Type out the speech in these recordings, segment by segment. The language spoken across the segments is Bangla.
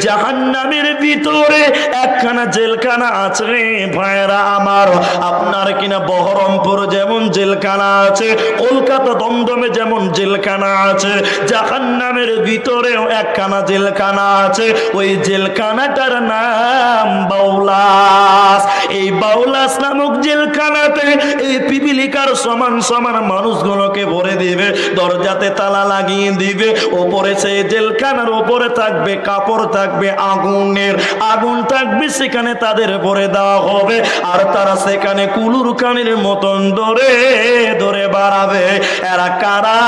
জাহান্নামের ভিতরে একখানা জেলখানা আছে ভাইরা আমার। আপনার কিনা বহরমপুর যেমন জেলখানা আছে, কলকাতা দমদমে যেমন জেলখানা আছে, জাহান্নামের ভিতরেও একখানা জেলখানা আছে। ওই জেলখানাটার নাম বাউলাস। এই বাউলাস নামক জেলখানাতে এই পিপিলিকার সমান সমান মানুষগুলোকে ভরে দিবে, দরজাতে তালা লাগিয়ে দিবে। ওপরে সেই জেলখানার ওপরে থাকবে কাপড়, থাকবে আগুনের, আগুন থাকবে, সেখানে তাদের ভরে দেওয়া হবে। আর তারা সেখানে কুলুর কানের মতন ধরে ধরে বাড়াবে। এরা কারা?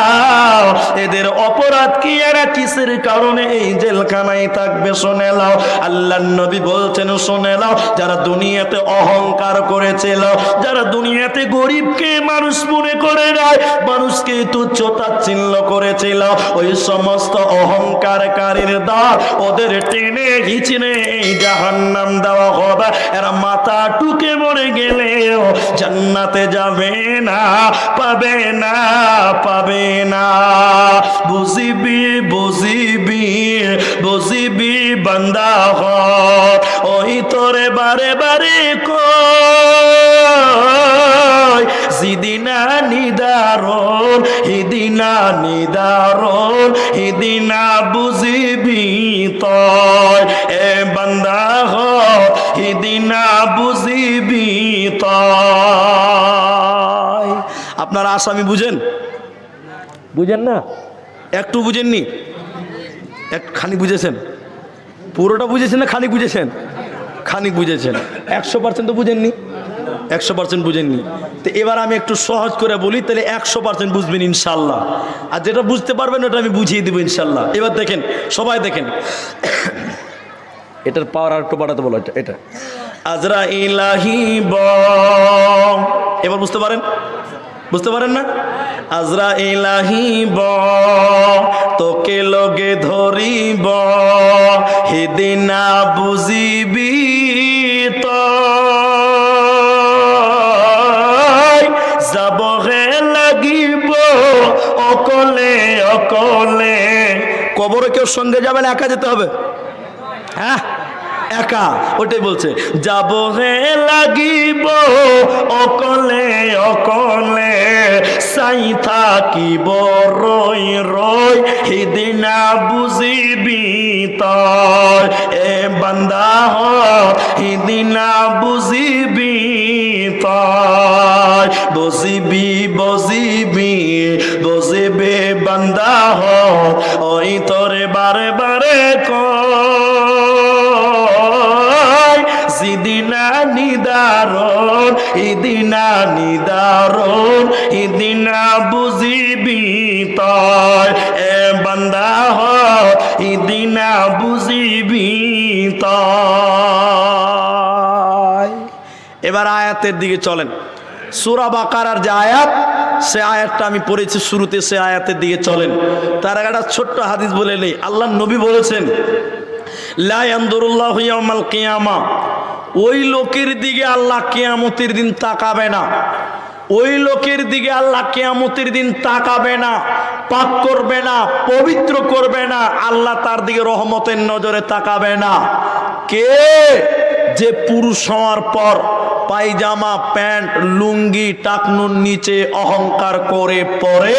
এদের অপরাধ কি? এরা কিসের কারণে এই জেলখানায় থাকবে? শুনে নাও, আল্লাহর নবী বলছেন শুনে নাও, যারা দুনিয়াতে অহংকার করেছিল, যারা দুনিয়াতে গরিবকে মানুষ মনে করে নেয়, মানুষকে তুচ্ছ তাচ্ছিল্য করেছিল, ওই সমস্ত অহংকারকারীর দল ওদের টেনে হিচড়ে এই জাহান্নাম দেওয়া হবে। এরা মাথা টুকে মরে গেলেও জান্নাতে যাবে না, পাবে না, পাবে না। বুঝিবি বুঝিবি বুঝিবি বান্দা হক, ওই তোরে বারে বারে কই জিদিনা নিদারণ, হিদিনা নিদারণ, হিদিনা বুঝিবি তয়। এ বান্দা হক হিদিনা বুঝিবি তয়। আপনারা আসামি বুঝেন? বুঝেন না? একটু বুঝেননি? খানি বুঝেছেন? পুরোটা বুঝেছেন না খানিক বুঝেছেন? খানিক বুঝেছেন। 100% তো বুঝেননি, 100% বুঝেননি। তো এবার আমি একটু সহজ করে বলি, তাহলে 100% বুঝবেন ইনশাল্লাহ। আর যেটা বুঝতে পারবেন ওটা আমি বুঝিয়ে দেবো ইনশাল্লাহ। এবার দেখেন, সবাই দেখেন, এটার পাওয়ার আর একটু বাড়াতে বলো। এটা আজরাইলাহি ব, এবার বুঝতে পারেন? বুঝতে পারেন না? আজরাইলাহি ব, তোকে লগে ধরিব, হিদিনা বুঝিবি তো যাবহে লাগিব অকলে অকলে। কবরে কেউ সঙ্গে যাবেন, একা যেতে হবে? হ্যাঁ, একা। ওটাই বলছে, যাব হে লাগিব অকলে অকলে, সাই থাকিব রই রই, হিদিনা বুঝিবি তয়। এ বান্দা হক হিদিনা বুঝিবি তয়। বুঝিবি বুঝিবি বুঝিবে বান্দা হক, ওই তোরে বারে বারে কয় জিদিনা নিদারণ, ইদিনা নিদারণ, ইদিনা বুঝিবি তয়। এ বান্দা হক ইদিনা বুঝিবি তয়। এবার আয়াতের দিকে চলেন। সূরা বাকারার যে আয়াত, সে আয়াতটা আমি পড়েছি শুরুতে, সে আয়াতের দিকে চলেন। তার একটা ছোট্ট হাদিস বলে নেই। আল্লাহর নবী বলেছেন, লা ইয়ানদুরুল্লাহু ইয়াওমাল কিয়ামা, ওই লোকের দিকে আল্লাহ কিয়ামতের দিন তাকাবে না, ওই লোকের দিকে আল্লাহ কিয়ামতের দিন তাকাবে না, পাক করবে না, পবিত্র করবে না, আল্লাহ তার দিকে রহমতের নজরে তাকাবে না। কে? যে পুরুষ হওয়ার পর পায়জামা, প্যান্ট, লুঙ্গি টাকনুর নিচে অহংকার করে পরে,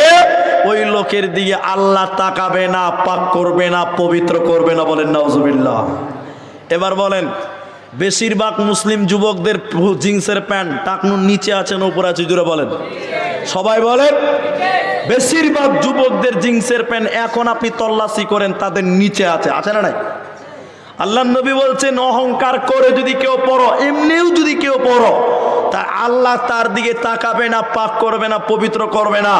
ওই লোকের দিকে আল্লাহ তাকাবে না, পাক করবে না, পবিত্র করবে না। বলেন নাউজুবিল্লাহ। এবার বলেন, বেশিরভাগ মুসলিম যুবকদের জিন্সের প্যান্ট টাকনুর নিচে আছে না উপরে আছে? জুড়ে বলেন, সবাই বলেন। বেশিরভাগ যুবকদের জিন্সের প্যান্ট এখন আপনি তল্লাশি করেন তাদের নিচে আছে, আছে না নাই? আল্লাহর নবী বলছেন, অহংকার করে যদি কেউ পড়ো, এমনিও যদি কেউ পড়ো, তা আল্লাহ তার দিকে তাকাবে না, পাক করবে না, পবিত্র করবে না।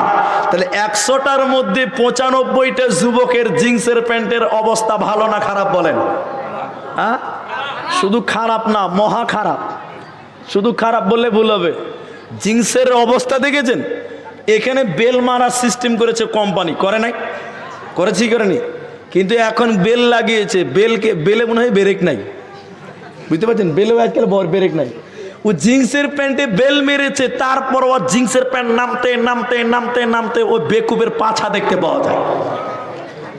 তাহলে 100টার মধ্যে 95টা যুবকের জিন্সের প্যান্টের অবস্থা ভালো না খারাপ? বলেন। হ্যাঁ, শুধু খারাপ না, মহা খারাপ। শুধু খারাপ বললে ভুল হবে। জিন্সের অবস্থা দেখেছেন? এখানে বেল মারার সিস্টেম করেছে কোম্পানি, করে নাই? করেছি, করেনি? কিন্তু এখন বেল লাগিয়েছে, বেলে মনে হয় ব্রেক নাই, বুঝতে পারছেন? বেলেও আজকাল ব্রেক নাই। ও জিন্সের প্যান্টে বেল মেরেছে, তারপর ও জিন্সের প্যান্ট নামতে নামতে নামতে নামতে ও বেকুবের পাছা দেখতে পাওয়া যায়।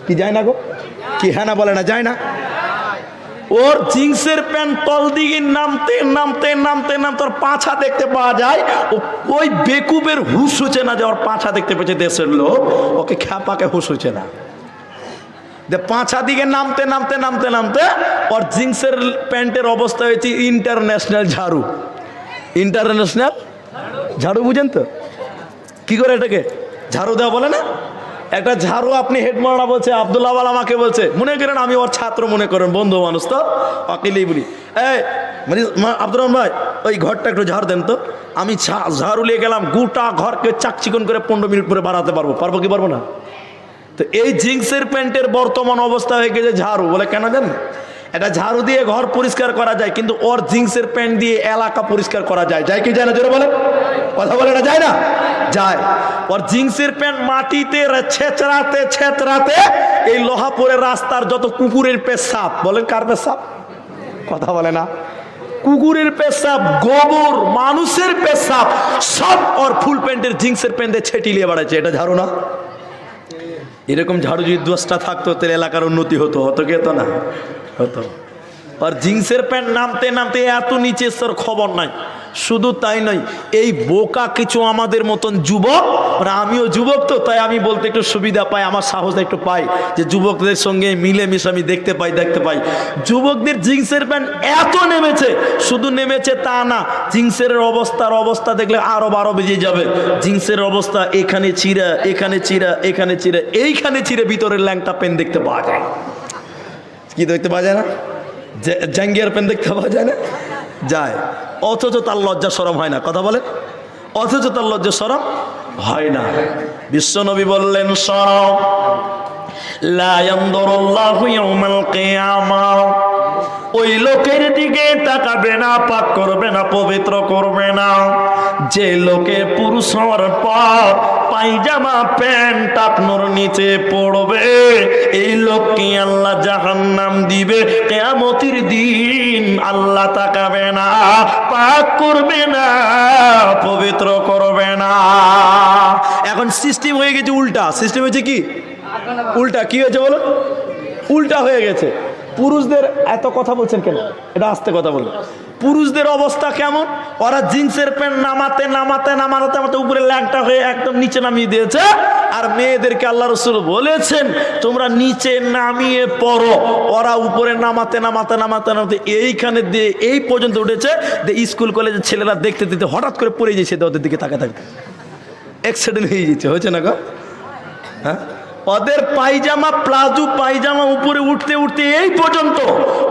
কি যায় না গো? কি হ্যাঁ না বলে না? যায় না? ওর জিন্সের প্যান্ট তল দিকে নামতে নামতে নামতে নামতে ওর পাছা দেখতে পাওয়া যায়। ওই বেকুবের হুশ হচ্ছে না যে ওর পাছা দেখতে পেয়েছে দেশের লোক, ওকে খ্যাপাকে হুশ হচ্ছে না। পাঁচা দিকে নামতে নামতে নামতে নামতে ওর জিন্সের প্যান্টের অবস্থা হয়েছে ইন্টারন্যাশনাল ঝাড়ু। ইন্টারন্যাশনাল ঝাড়ু বুঝেন তো কি করে এটাকে ঝাড়ু দেওয়া বলে না? একটা ঝাড়ু আপনি হেড মারা বলছে, আব্দুল্লাহ আমাকে বলছে, মনে করেন আমি ওর ছাত্র মনে করেন, বন্ধু মানুষ তো অকেলেই বলি, এই মানে আব্দুর রহমান ভাই ওই ঘরটা একটু ঝাড় দেন তো। আমি ঝাড়ু নিয়ে গেলাম, গোটা ঘরকে চাকচিকন করে 15 মিনিট পরে বাড়াতে পারবো কি পারবো না? তো এই জিন্সের প্যান্টের বর্তমান অবস্থা হয়ে গেছে ঝাড়ু। বলে কেন জানেন? এটা ঝাড়ু দিয়ে ঘর পরিষ্কার করা যায়, কিন্তু ওর জিন্সের প্যান্ট দিয়ে এলাকা পরিষ্কার করা যায়। যায় কি যায় না? জোরে বলে, কথা বলে না, যায় না? যায়। ওর জিন্সের প্যান্ট মাটিতে ছেঁচড়াতে ছেঁচড়াতে এই লোহাপুরের রাস্তার যত কুকুরের পেশাব, বলেন কার পেশাব? কথা বলে না। কুকুরের পেশাব, গোবর, মানুষের পেশাব সব ওর ফুল প্যান্টের জিন্সের প্যান্টে ছেটিলিয়ে বেড়াচ্ছে। এটা ঝাড়ু না? এরকম ঝাড়ু যদি 10টা থাকতো তাহলে এলাকার উন্নতি হতো, হতো কি হতো না? হতো। আর জিন্সের প্যান্ট নামতে নামতে এত নিচে স্যার খবর নাই। শুধু তাই নয়, এই বোকা কিছু আমাদের মতন যুবক, মানে আমিও যুবক তো, তাই আমি বলতে একটু সুবিধা পাই, আমার সাহস একটু পাই যে যুবকদের সঙ্গে মিলেমিশে আমি দেখতে পাই যুবকদের জিন্সের প্যান্ট এত নেমেছে। শুধু নেমেছে তা না, জিন্সের অবস্থা দেখলে আরো 12 বেজে যাবে। জিন্সের অবস্থা এখানে চিরা, এখানে চিরা, এখানে চিরা, এইখানে চিরে ভিতরের ল্যাংটা প্যান্ট দেখতে পাওয়া যায়। কি দেখতে পাওয়া যায় না? জাঙ্গিয়ার প্যান্ট দেখতে পাওয়া যায় না? যায়। অথচ তার লজ্জা শরম হয় না। কথা বলে, অথচ তার লজ্জা শরম হয় না। বিশ্বনবী বললেন, শরম লা ইয়ানদুরুল্লাহু ইয়াউমাল কিয়ামাহ, ওই লোকের দিকে তাকাবে না, পাক করবে না, পবিত্র করবে না, যে লোকে পুরুষ হওয়ার পর পায়জামা প্যান্ট টাকনোর নিচে পড়বে, এই লোককে আল্লাহ জাহান্নাম দিবে। কিয়ামতের দিন আল্লাহ তাকাবে না, পাক করবে না, পবিত্র করবে না। এখন সিস্টেম হয়ে গেছে উল্টা। সিস্টেম হয়েছে কি? উল্টা। কি হয়েছে বলো? উল্টা হয়ে গেছে। পুরুষদের এত কথা বলছেন কেন? এটা আস্তে কথা বলুন। পুরুষদের অবস্থা কেমন? ওরা জিন্সের প্যান্ট নামাতে নামাতে নামাতে নামাতে উপরে ল্যাংটা হয়ে একদম নিচে নামিয়ে দিয়েছে। আর মেয়েদেরকে আল্লাহ রসুল বলেছেন তোমরা নিচে নামিয়ে পড়ো। ওরা উপরে নামাতে নামাতে নামাতে নামাতে এইখানে দিয়ে এই পর্যন্ত উঠেছে যে স্কুল কলেজের ছেলেরা দেখতে দিতে হঠাৎ করে পড়ে যাচ্ছে, ওদের দিকে তাকাতে থাকতে অ্যাক্সিডেন্ট হয়ে যাচ্ছে। হয়েছে না গো? হ্যাঁ, ওদের পায়জামা, প্লাজো পায়জামা উপরে উঠতে উঠতে এই পর্যন্ত।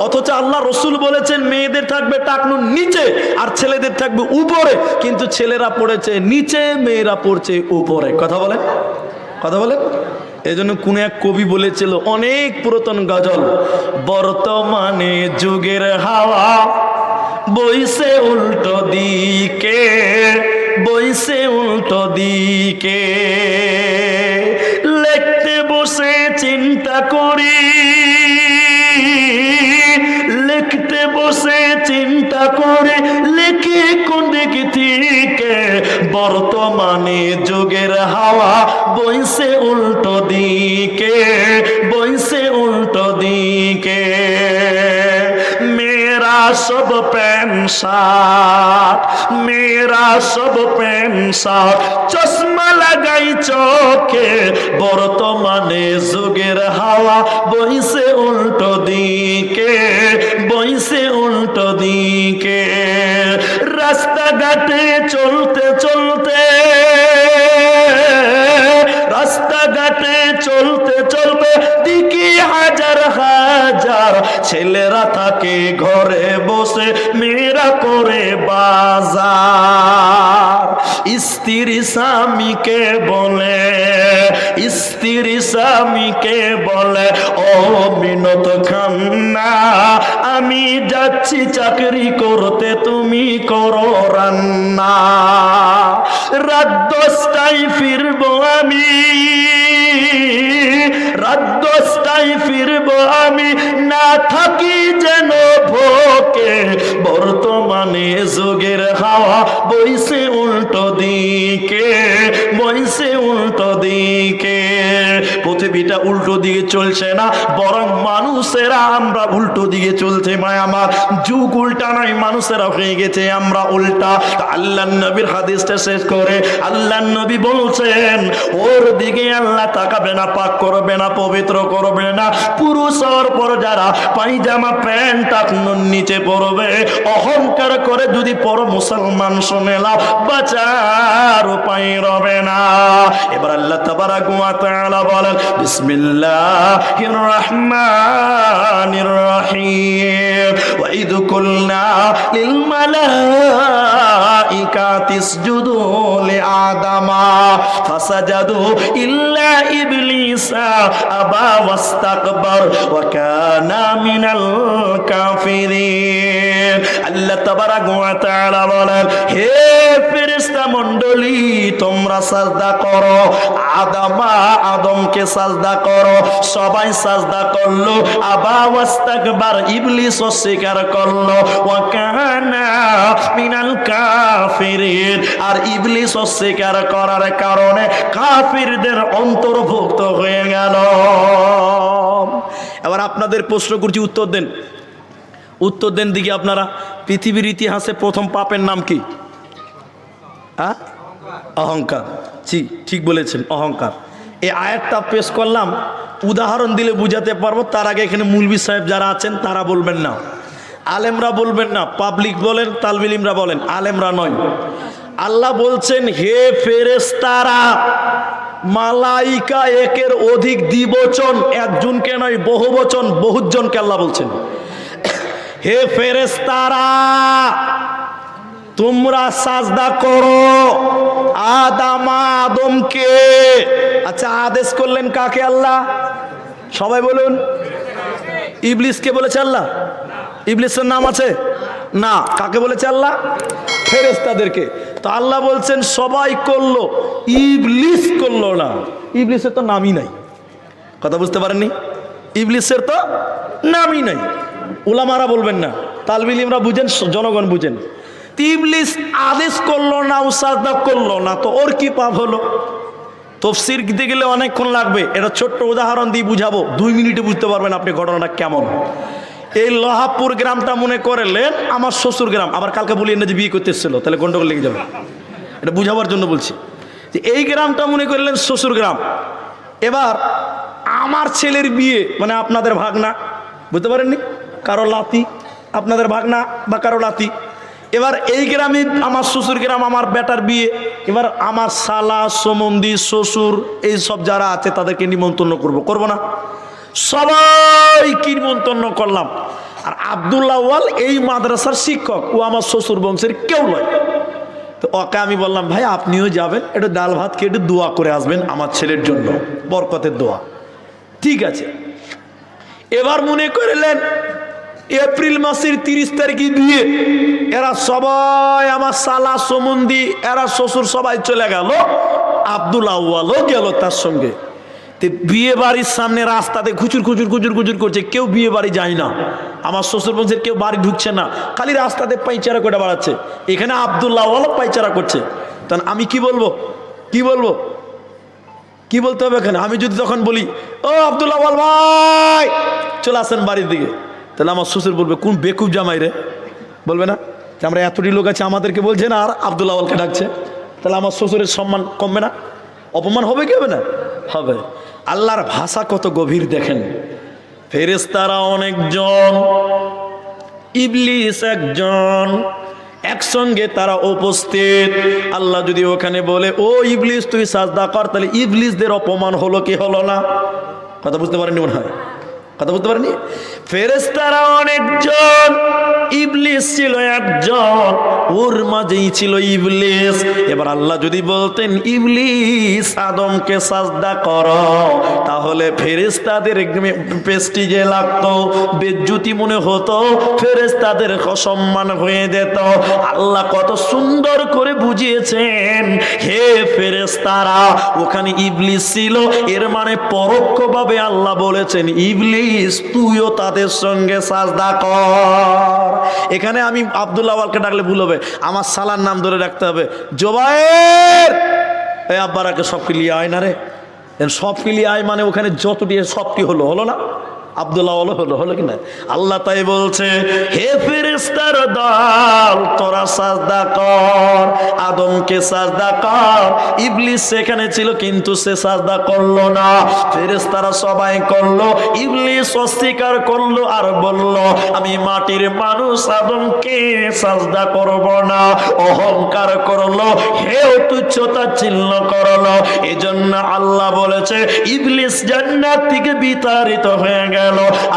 অথচ আল্লাহ রসুল বলেছেন মেয়েদের থাকবে টাকনুর নিচে আর ছেলেদের থাকবে উপরে, কিন্তু ছেলেরা পড়েছে নিচে, মেয়েরা পড়ছে উপরে। কথা বলেন, কথা বলেন। এই জন্য কোন এক কবি বলেছিল, অনেক পুরাতন গজল, বর্তমানে যুগের হাওয়া বইছে উল্টো দিকে, বইছে উল্টো দিকে, লিখতে বসে চিন্তা করি, লিখতে বসে চিন্তা করে, লিখে কোন দিক থেকে, বর্তমানে যুগের হাওয়া বইছে উল্টো দিকে, বইছে উল্টো দিকে। मेरा सब पैन साथ, मेरा सब पैन साथ, चश्मा लगाई चोखे, বর্তমানে যুগের হাওয়া বইছে উল্টো দিকে, বইছে উল্টো দিকে। রাস্তাঘাটে চলতে চলতে, রাস্তাঘাটে চলতে চলতে দেখি হাজার হাজার ছেলেরা থাকে ঘরে বসে, মেয়েরা করে বাজার। স্ত্রী স্বামীকে বলে, স্ত্রী স্বামীকে বলে, ও বিনোদ খান্না আমি যাচ্ছি চাকরি করতে, তুমি করো রান্না। রাত 10টায় ফিরবো আমি, রাত 10টায় ফিরবো আমি, না থাকি যেন ভোকে, বর্তমানে যুগের হাওয়া বইছে উল্টো দিকে, বইছে উল্টো দিকে। পৃথিবী পৃথিবীটা উল্টো দিকে চলছে না, বরং মানুষেরা আমরা উল্টো দিকে চলছে। মায় আমার যুগ উল্টা নয়, মানুষেরা হয়ে গেছে আমরা উল্টা। আল্লাহর নবীর হাদিসটা শেষ করে আল্লাহর নবী বলছেন, ওর দিকে আল্লাহ তাকাবে না, পাক করবে না, পবিত্র করবে না। পুরুষ হওয়ার পর যারা পায়জামা প্যান্ট টাকনুর নিচে পড়বে, অহংকার করে যদি পর মুসলমান শোনেলা, বাঁচার উপায় রবে না। এবার আল্লাহ তাবারাক ওয়া তাআলা বলেন, বিসমিল্লাহির রহমানির রহিম, ওয়া ইয কুলনা লিল মালাইকাতি ইসজুদু লিআদামা ফাসাজাদু ইল্লা ইবলিসা আবা ওয়াস্তাকবার ওয়া কানা মিনাল কাফিরিন। আল্লাহ তাবারাক ওয়া তাআলা বলেন, হে ফেরেশতা মণ্ডলী, তোমরা সাজদা করো। আদমকে সাজদা করো। সবাই সাজদা করলো। আবা ওয়াস্তাকবার, ইবলিস অস্বীকার করলো। ওয়া কানা মিনাল কাফিরিন, আর ইবলিস অস্বীকার করার কারণে কাফিরদের অন্তর্ভুক্ত হয়ে গেল। এবার আপনাদের প্রশ্ন করছি, উত্তর দেন। উত্তর দেন দিকে আপনারা। পৃথিবীর ইতিহাসে প্রথম পাপের নাম কি? অহংকার। জি, ঠিক বলেছেন, অহংকার। এই আয়াতটা পেশ করলাম, উদাহরণ দিলে বুঝাতে পারবো। তার আগে এখানে মুলবি সাহেব যারা আছেন তারা বলবেন না, আলেমরা বলবেন না, পাবলিক বলেন, তালবিল ইলমরা বলেন, আলেমরা নয়। আল্লাহ বলছেন, হে ফেরেশতারা, মালাইকা একের অধিক দ্বিবচন, একজনকে নয়, বহুবচন, বহুজনকে আল্লাহ বলছেন। হে ফেরেশতারা, তোমরা সাজদা করো আদমকে। আচ্ছা, আদেশ করলেন কাকে? আল্লাহ। সবাই বলুন। ইবলিসকে বলেছে আল্লাহ? ইবলিসের নাম আছে না। কাকে বলেছে আল্লাহ? ফেরেশতাদেরকে। তো আল্লাহ বলছেন সবাই করলো, ইবলিস করলো না। ইবলিসের তো নামই নাই। কথা বুঝতে পারেননি? ইবলিসের তো নামই নাই। উলামারা বলবেন না, তালবিল ইলমরা বুঝেন, জনগণ বুঝেন। ইবলিস আদেশ করলো না, সাজদা করলো না, তো ওর কি পাপ হলো? তাফসীর দিতে গেলে অনেকক্ষণ লাগবে। এটা ছোট্ট উদাহরণ দিয়ে বুঝাবো, 2 মিনিটে বুঝতে পারবেন আপনি ঘটনাটা কেমন। এই লোহাপুর গ্রামটা মনে করলেন আমার শ্বশুর গ্রাম। আবার কালকে বলিয়েন না যে বিয়ে করতে এসেছিল, তাহলে গন্ডগোল লেগে যাবে। এটা বুঝাবার জন্য বলছি যে এই গ্রামটা মনে করলেন শ্বশুর গ্রাম। এবার আমার ছেলের বিয়ে, মানে আপনাদের ভাগনা, বুঝতে পারেননি, কারো লাতি, আপনাদের ভাগনা বা কারো লাতি। এবার এই গ্রামে আমার শ্বশুর গ্রাম, আমার বেটার বিয়ে। এবার আমার শালা, সমন্ধি, শ্বশুর, এই সব যারা আছে তাদেরকে নিমন্ত্রণ করবো না? সবাইকে নিমন্ত্রণ করলাম। আর আব্দুল্লাহ ওয়াল এই মাদ্রাসার শিক্ষক, ও আমার শ্বশুর বংশের কেউ নয়। তো ওকে আমি বললাম, ভাই আপনিও যাবেন, একটু ডাল ভাত খেয়ে একটু দোয়া করে আসবেন আমার ছেলের জন্য, বরকতের দোয়া। ঠিক আছে। এবার মনে করলেন এপ্রিল মাসের 30 তারিখে বিয়ে। এরা সবাই, আমার শালা, সমন্ধি, এরা শ্বশুর সবাই চলে গেল। আব্দুল আউয়ালও গেল তার সঙ্গে। বিয়ে বাড়ির সামনে রাস্তাতে খুচুর খুচুর খুচুর খুচুর করছে, কেউ বিয়ে বাড়ি যায় না। আমার শ্বশুর বংশের কেউ বাড়ি ঢুকছে না, খালি রাস্তাতে পাইচারা করে বেড়াচ্ছে। এখানে আব্দুল্লাহ ওয়ালও পাইচারা করছে। তখন আমি কি বলবো? কি বলবো? কি বলতে হবে এখানে? আমি যদি তখন বলি, ও আব্দুল্লাহ ওয়াল ভাই চলে আসেন বাড়ির দিকে, তাহলে আমার শ্বশুর বলবে, কোন বেকুব জামাই রে? বলবে না যে আমরা এতটি লোক আছে আমাদেরকে বলছে না, আর আব্দুল্লাহ ওয়ালকে ডাকছে? তাহলে আমার শ্বশুরের সম্মান কমবে না? অপমান হবে কি হবে না? হবে। আল্লাহর ভাষা কত গভীর দেখেন। ফেরেশতারা অনেকজন, ইবলিস একজন, একসঙ্গে তারা উপস্থিত। আল্লাহ যদি ওখানে বলে, ও ইবলিস তুই সাজদা কর, তাহলে ইবলিসদের অপমান হলো কি হলো না? কথা বুঝতে পারেননি মনে হয়? কথা বুঝতে পারেনি? ফেরেশতারা অনেকজন, ইবলিস ছিল একজন, ওর মাঝেই ছিল ইবলিস। এবার আল্লাহ যদি বলতেন ইবলিস আদমকে সাজদা করো, তাহলে ফেরেশতাদের প্রেস্টিজে লাগতো, বেজ্জতি মনে হতো, ফেরেশতাদের অসম্মান হয়ে যেত। আল্লাহ কত সুন্দর করে বুঝিয়েছেন, হে ফেরেশতারা, ওখানে ইবলিস ছিল, এর মানে পরোক্ষভাবে আল্লাহ বলেছেন ইবলিস তুইও তাদের সঙ্গে সাজদা কর। এখানে আমি আব্দুল্লাহ ওয়ালকে ডাকলে ভুল হবে, আমার সালার নাম ধরে রাখতে হবে। জোবায়ের, এই আব্বারাকে সবকে লিয়ে আয় না রে, সব মিলিয়ে আয় মানে ওখানে যতটি সবটি হলো না, আব্দুল্লাহ হলো কি না? আল্লাহ তাই বলছে, হে ফেরেশতার দল, তোরা সাজদা কর, আদমকে সাজদা কর। ইবলিস সেখানে ছিল কিন্তু সে সাজদা করলো না। ফেরেশতারা সবাই করলো, ইবলিস অস্বীকার করলো আর বলল, আমি মাটির মানুষ, আদমকে সাজদা করব না। অহংকার করলো, হেও তুচ্ছতা চিহ্ন করলো। এজন্য আল্লাহ বলেছে, ইবলিস জান্নাত থেকে বিতাড়িত হয়ে গেল।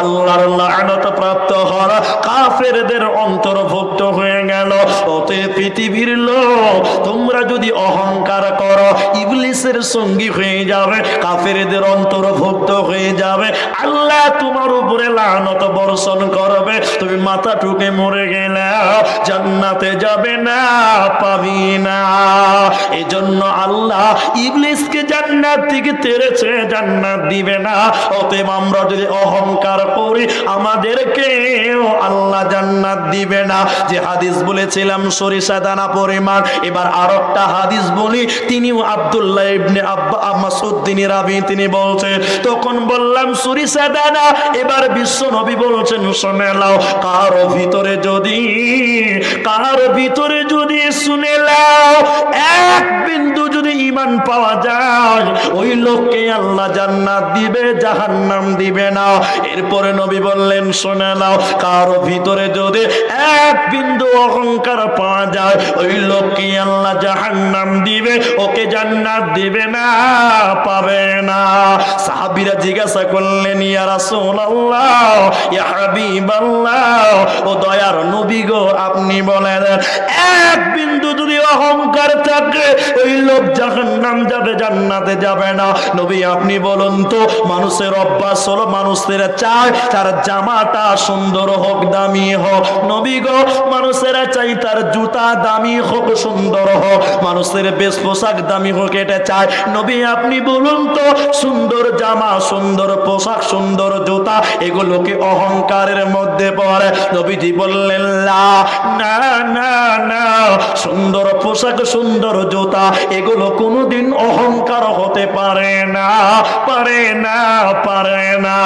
আল্লাহর লানত প্রাপ্ত হওয়া কাফেরদের অন্তর্ভুক্ত হয়ে গেল। অতএব পৃথিবীর লোক, তোমরা যদি অহংকার করো, ইবলিসের সঙ্গী হয়ে যাবে, কাফেরদের অন্তর্ভুক্ত হয়ে যাবে। আল্লাহ তোমার উপরে লানত বর্ষণ করবে, তুমি মাথা ঠুকে মরে গেলে জান্নাতে যাবে না, পাবি না। এজন্য আল্লাহ ইবলিসকে জান্নাত থেকে তেড়েছে, জান্নাত দিবে না। অতএব আমরা যদি অহংকার করি, আমাদেরকে আল্লাহ জান্নাত দিবে না। যে হাদিস বলেছিলাম সরিষা দানা পরিমাণ, এবার আরেকটা হাদিস বলি। তিনিও আব্দুল্লাহ ইবনে মাসউদ তিনি রাবী, তিনি বলছেন, তখন বললাম সরিষা দানা। এবার বিশ্ব নবী বলছেন, শুনে নাও, কার ভিতরে যদি শুনে নাও এক বিন্দু যদি ঈমান পাওয়া যায়, ওই লোককে আল্লাহ জান্নাত দিবে, জাহান্নাম দিবে না। এরপরে নবী বললেন, শুনে নাও, কারো ভিতরে যদি এক বিন্দু অহংকার পাওয়া যায়, ওই লোককে আল্লাহ জাহান্নাম দিবে, ওকে জান্নাত দিবে না, পাবে না। সাহাবীরা জিজ্ঞাসা করলেন, ইয়া রাসূলুল্লাহ, ইয়া হাবিবাল্লাহ, ও দয়ার নবী গো, আপনি বলেন এক বিন্দু যদি অহংকার থাকে, ওই লোক জাহান্নাম যাবে, জান্নাতে যাবে না। নবী আপনি বলুন তো, মানুষের অভ্যাস হলো, মানুষেরা চায় তার জামাটা সুন্দর হোক, দামি হোক। নবী গো, মানুষেরা চাই তার জুতা দামি হোক, সুন্দর হোক, মানুষের বেশ পোশাক দামি হোক, এটা চায়। নবী আপনি বলুন তো, সুন্দর জামা, সুন্দর পোশাক, সুন্দর জুতা, এগুলোকে অহংকারের মধ্যে পড়ে? নবীজি বললেন, না না না, সুন্দর পোশাক, সুন্দর জুতা, এগুলো কোনোদিন অহংকার হতে পারে না, পারে না, পারে না।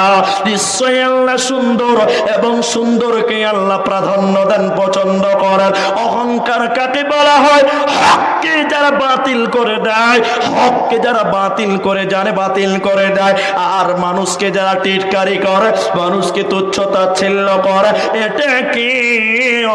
নিশ্চয়ই আল্লাহ সুন্দর, এবং সুন্দরকে আল্লাহ প্রাধান্য দেন, পছন্দ করেন। অহংকার কাকে বলা হয়? হককে যারা বাতিল করে দেয়, হককে যারা বাতিল করে জানে, বাতিল করে দেয়, আর মানুষকে যারা টিটকারি করে, মানুষকে তুচ্ছ তাচ্ছিল্য করে, এটাকে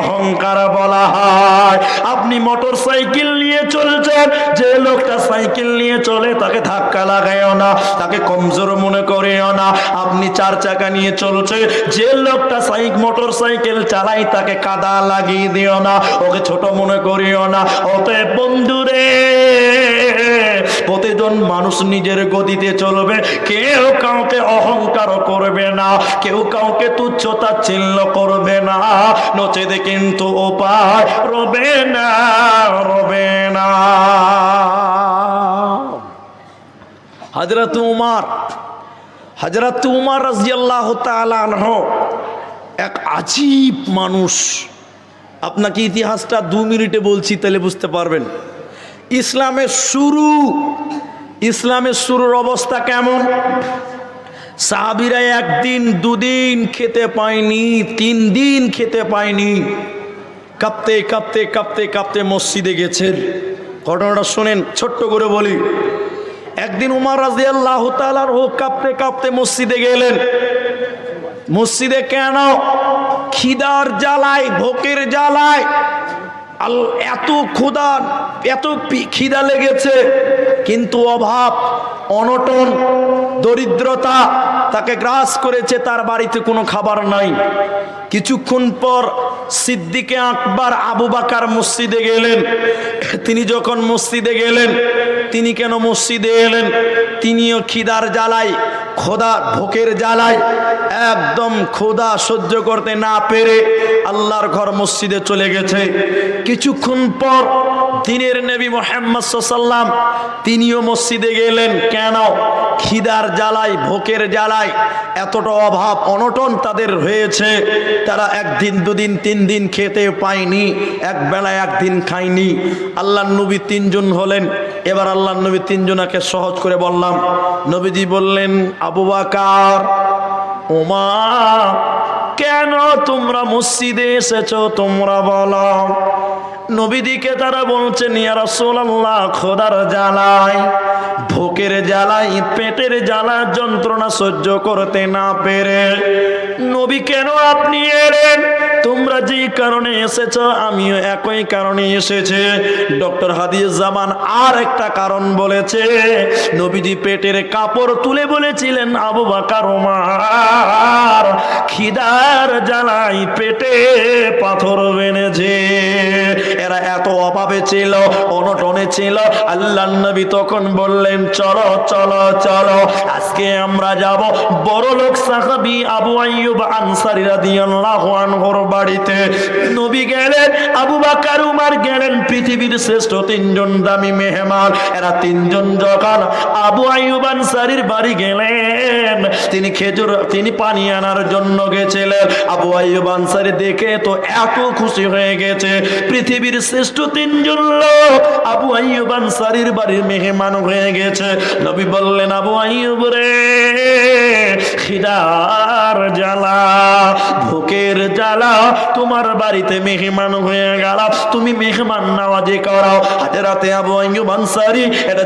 অহংকার বলা হয়। আপনি মোটর সাইকেল নিয়ে চলছেন, যে লোকটা সাইকেল নিয়ে চলে তাকে ধাক্কা লাগাইও না, তাকে কমজোর মনে করিও না। আপনি চার চাকা নিয়ে চলছে, যে লোকটা মোটর সাইকেল চালাই তাকে কাদা লাগিয়ে দিও না, ওকে ছোট মনে করিও না। অতএব বন্ধুরে, প্রতিজন মানুষ নিজের গতিতে চলবে, কেউ কাউকে অহংকার করবে না, কেউ কাউকে তুচ্ছ তাচ্ছিল্য করবে না, নচেতে কিন্তু উপায় রবে না, রবে না। হযরত উমর রাদিয়াল্লাহু তাআলা আনহু এক আজীব মানুষ। আপনাকে ইতিহাসটা 2 মিনিটে বলছি, তাহলে বুঝতে পারবেন ইসলামের শুরুর অবস্থা কেমন। সাহাবীরা একদিন, দুদিন খেতে পায়নি, 3 দিন খেতে পায়নি, কাঁপতে কাঁপতে কাঁপতে কাঁপতে মসজিদে গেছেন। ঘটনাটা শুনেন, ছোট্ট করে বলি। একদিন উমর রাদিয়াল্লাহু তাআলা কাঁপতে কাঁপতে মসজিদে গেলেন। মসজিদে কেন? খিদার জ্বালায়, ভোকের জ্বালায়, এত খিদা লেগেছে, কিন্তু অভাব, অনটন, দরিদ্রতা তাকে গ্রাস করেছে, তার বাড়িতে কোনো খাবার নাই। কিছুক্ষণ পর সিদ্দিকে আকবর আবু বকর মসজিদে গেলেন। তিনি যখন মসজিদে গেলেন, তিনি কেন মসজিদে এলেন? তিনিও খিদার জ্বালায়, ভোকের জ্বালায়, একদম ক্ষুধা সহ্য করতে না পেরে আল্লাহর ঘর মসজিদে চলে গেছে। কিছুক্ষণ পর দিনের নবী মুহাম্মদ সাল্লাল্লাহু আলাইহি ওয়াসাল্লাম তিনিও মসজিদে গেলেন। কেন? খিদার জ্বালায়, ভোকের জ্বালায়, এতটা অভাব অনটন তাদের হয়েছে, তারা 1 দিন 2 দিন 3 দিন খেতে পায়নি, এক বেলা 1 দিন খায়নি। আল্লাহর নবী 3 জন হলেন, এবার আল্লাহর নবী তিনজনকে সহজ করে বললাম। নবীজি বললেন, আবু বকর, ওমর, কেন তোমরা মসজিদে এসেছো তোমরা বলো। নবীদিকে তারা বলছেন, ইয়া রাসূলুল্লাহ, খোদার জ্বালায়, ভোকের জ্বালায়, পেটের জ্বালা যন্ত্রণা সহ্য করতে না পেরে নবী কেন আপনি এলেন? তোমরা যে কারণে এসেছো আমিও একই কারণে এসেছি। ডক্টর হাদিউজ্জামান আর একটা কারণ বলেছে। নবীজি পেটের কাপড় তুলে বলেছিলেন, আবু বকর, ওমর, খিদার জ্বালাই পেটে পাথর বেঁধেছে। এরা এত অভাবে ছিল, অনটনে ছিল। আল্লাহর নবী তখন বললেন, চলো চলো চলো, আজকে আমরা যাব বড় লোক সাহাবী আবু আইয়ুব আনসারী রাদিয়াল্লাহু আনহুর বাড়িতে। নবী গেলেন, আবু বকর, উমর গেলেন, পৃথিবীর শ্রেষ্ঠ তিনজন দামি মেহমান। এরা তিনজন যখন আবু আইয়ুব আনসারীর বাড়ি গেলেন, তিনি পানি আনার জন্য গেছিলেন। আবু আইয়ুব আনসারী দেখে তো এত খুশি হয়ে গেছে, পৃথিবীর শ্রেষ্ঠ তিনজন লোক আবু আইয়ুব আনসারীর বাড়ির মেহমান হয়ে গেছে। নবী বললেন, আবু আইয়ুব রে, খিদার জ্বালা, ভোকের জ্বালা, তোমার বাড়িতে মেহমান হয়ে গেল, তুমি মেহমান নওয়াজি করাও। হাতে রাতে আবু আইয়ুব আনসারী এটা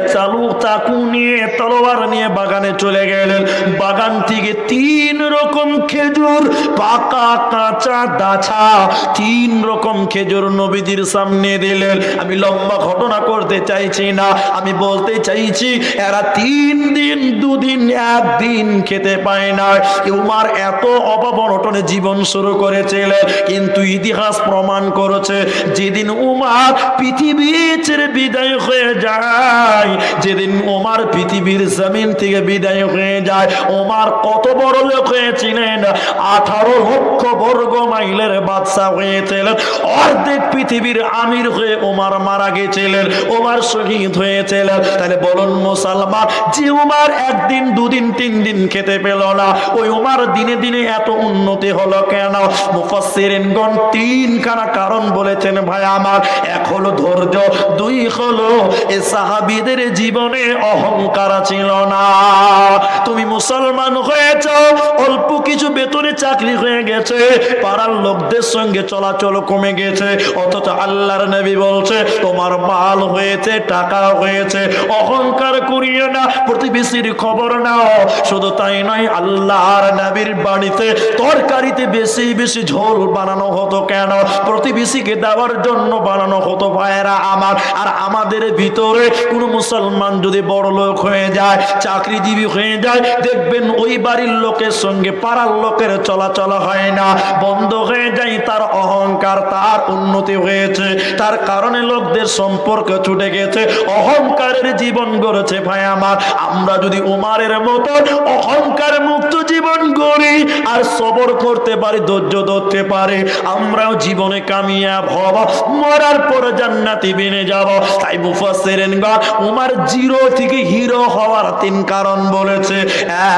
চাকু নিয়ে, তলোয়ার নিয়ে বাগানে চলে গেলেন। বাগান থেকে 3 রকম খেজুর, পাকা, কাঁচা, দাছা, 3 রকম খেজুর নবীজির সামনে দিলেন। আমি লম্বা ঘটনা করতে চাইছি না, আমি বলতে চাইছি এরা 3 দিন 2 দিন 1 দিন খেতে পায় না। উমর এত অভাব অনটনে জীবন শুরু করেছিলেন, কিন্তু ইতিহাস প্রমাণ করেছে যেদিন উমর পৃথিবী ছেড়ে বিদায় হয়ে যায়, যেদিন উমর পৃথিবীর জমিন থেকে বিদায় হয়ে যায়, উমর কত বড় লোক হয়েছিলেন, 18 লক্ষ বর্গ মাইলের বাদশা হয়েছিলেন, অর্ধেক পৃথিবীর আমির হয়ে উমর মারা গেছিলেন, উমর শহীদ হয়েছিলেন। তাহলে বলুন মুসলমান, যে উমর 1 দিন 2 দিন 3 দিন খেতে পেল না, ওই উমর দিনে দিনে এত উন্নতি হলো কেন? মুফাসসিরিনগণ 3 খানা কারণ বলেছেন ভাই আমার। 1 হলো ধৈর্য, 2 হলো এই সাহাবীদের জীবনে অহংকার ছিল না। তুমি মুসলমান হয়েছ, অল্প কিছু বেতনে চাকরি হয়ে গেছে, পাড়ার লোকদের সঙ্গে চলাচল কমে গেছে, অথচ আল্লাহর নবী বলছে তোমার মাল হয়েছে, টাকা হয়েছে, অহংকার করিও না, প্রতিবেশীর খবর নাও। শুধু তাই নয়, আল্লাহর নবীর বাড়িতে তরকারিতে বেশি বেশি ঝোল বানানো হতো কেন? প্রতিবেশীকে দেওয়ার জন্য বানানো হতো ভাইয়েরা আমার। আর আমাদের ভিতরে কোন মুসলমান যদি বড় লোক হয়ে যায়, চাকরিজীবী হয়ে যায়, দেখবেন ওই বাড়ির লোকের সঙ্গে পাড়ার লোকের চলাচল হয় না, বন্ধ হয়ে যায়। তার অহংকার, তার উন্নতি হয়েছে, তার কারণে লোকদের সম্পর্ক ছুটে গেছে, অহংকারের জীবন গড়েছে ভাই আমার। আমরা যদি উমরের মতো অহংকার মুক্ত জীবন গড়ি আর সবর করতে পারি, ধৈর্য ধরতে পারি, আমরাও জীবনে কামিয়াব হব, মরার পর জান্নাতি বেনে যাব। তাই মুফাসসিরিনগণ উমর 0 থেকে হিরো হওয়ার 3 কারণ বলেছে।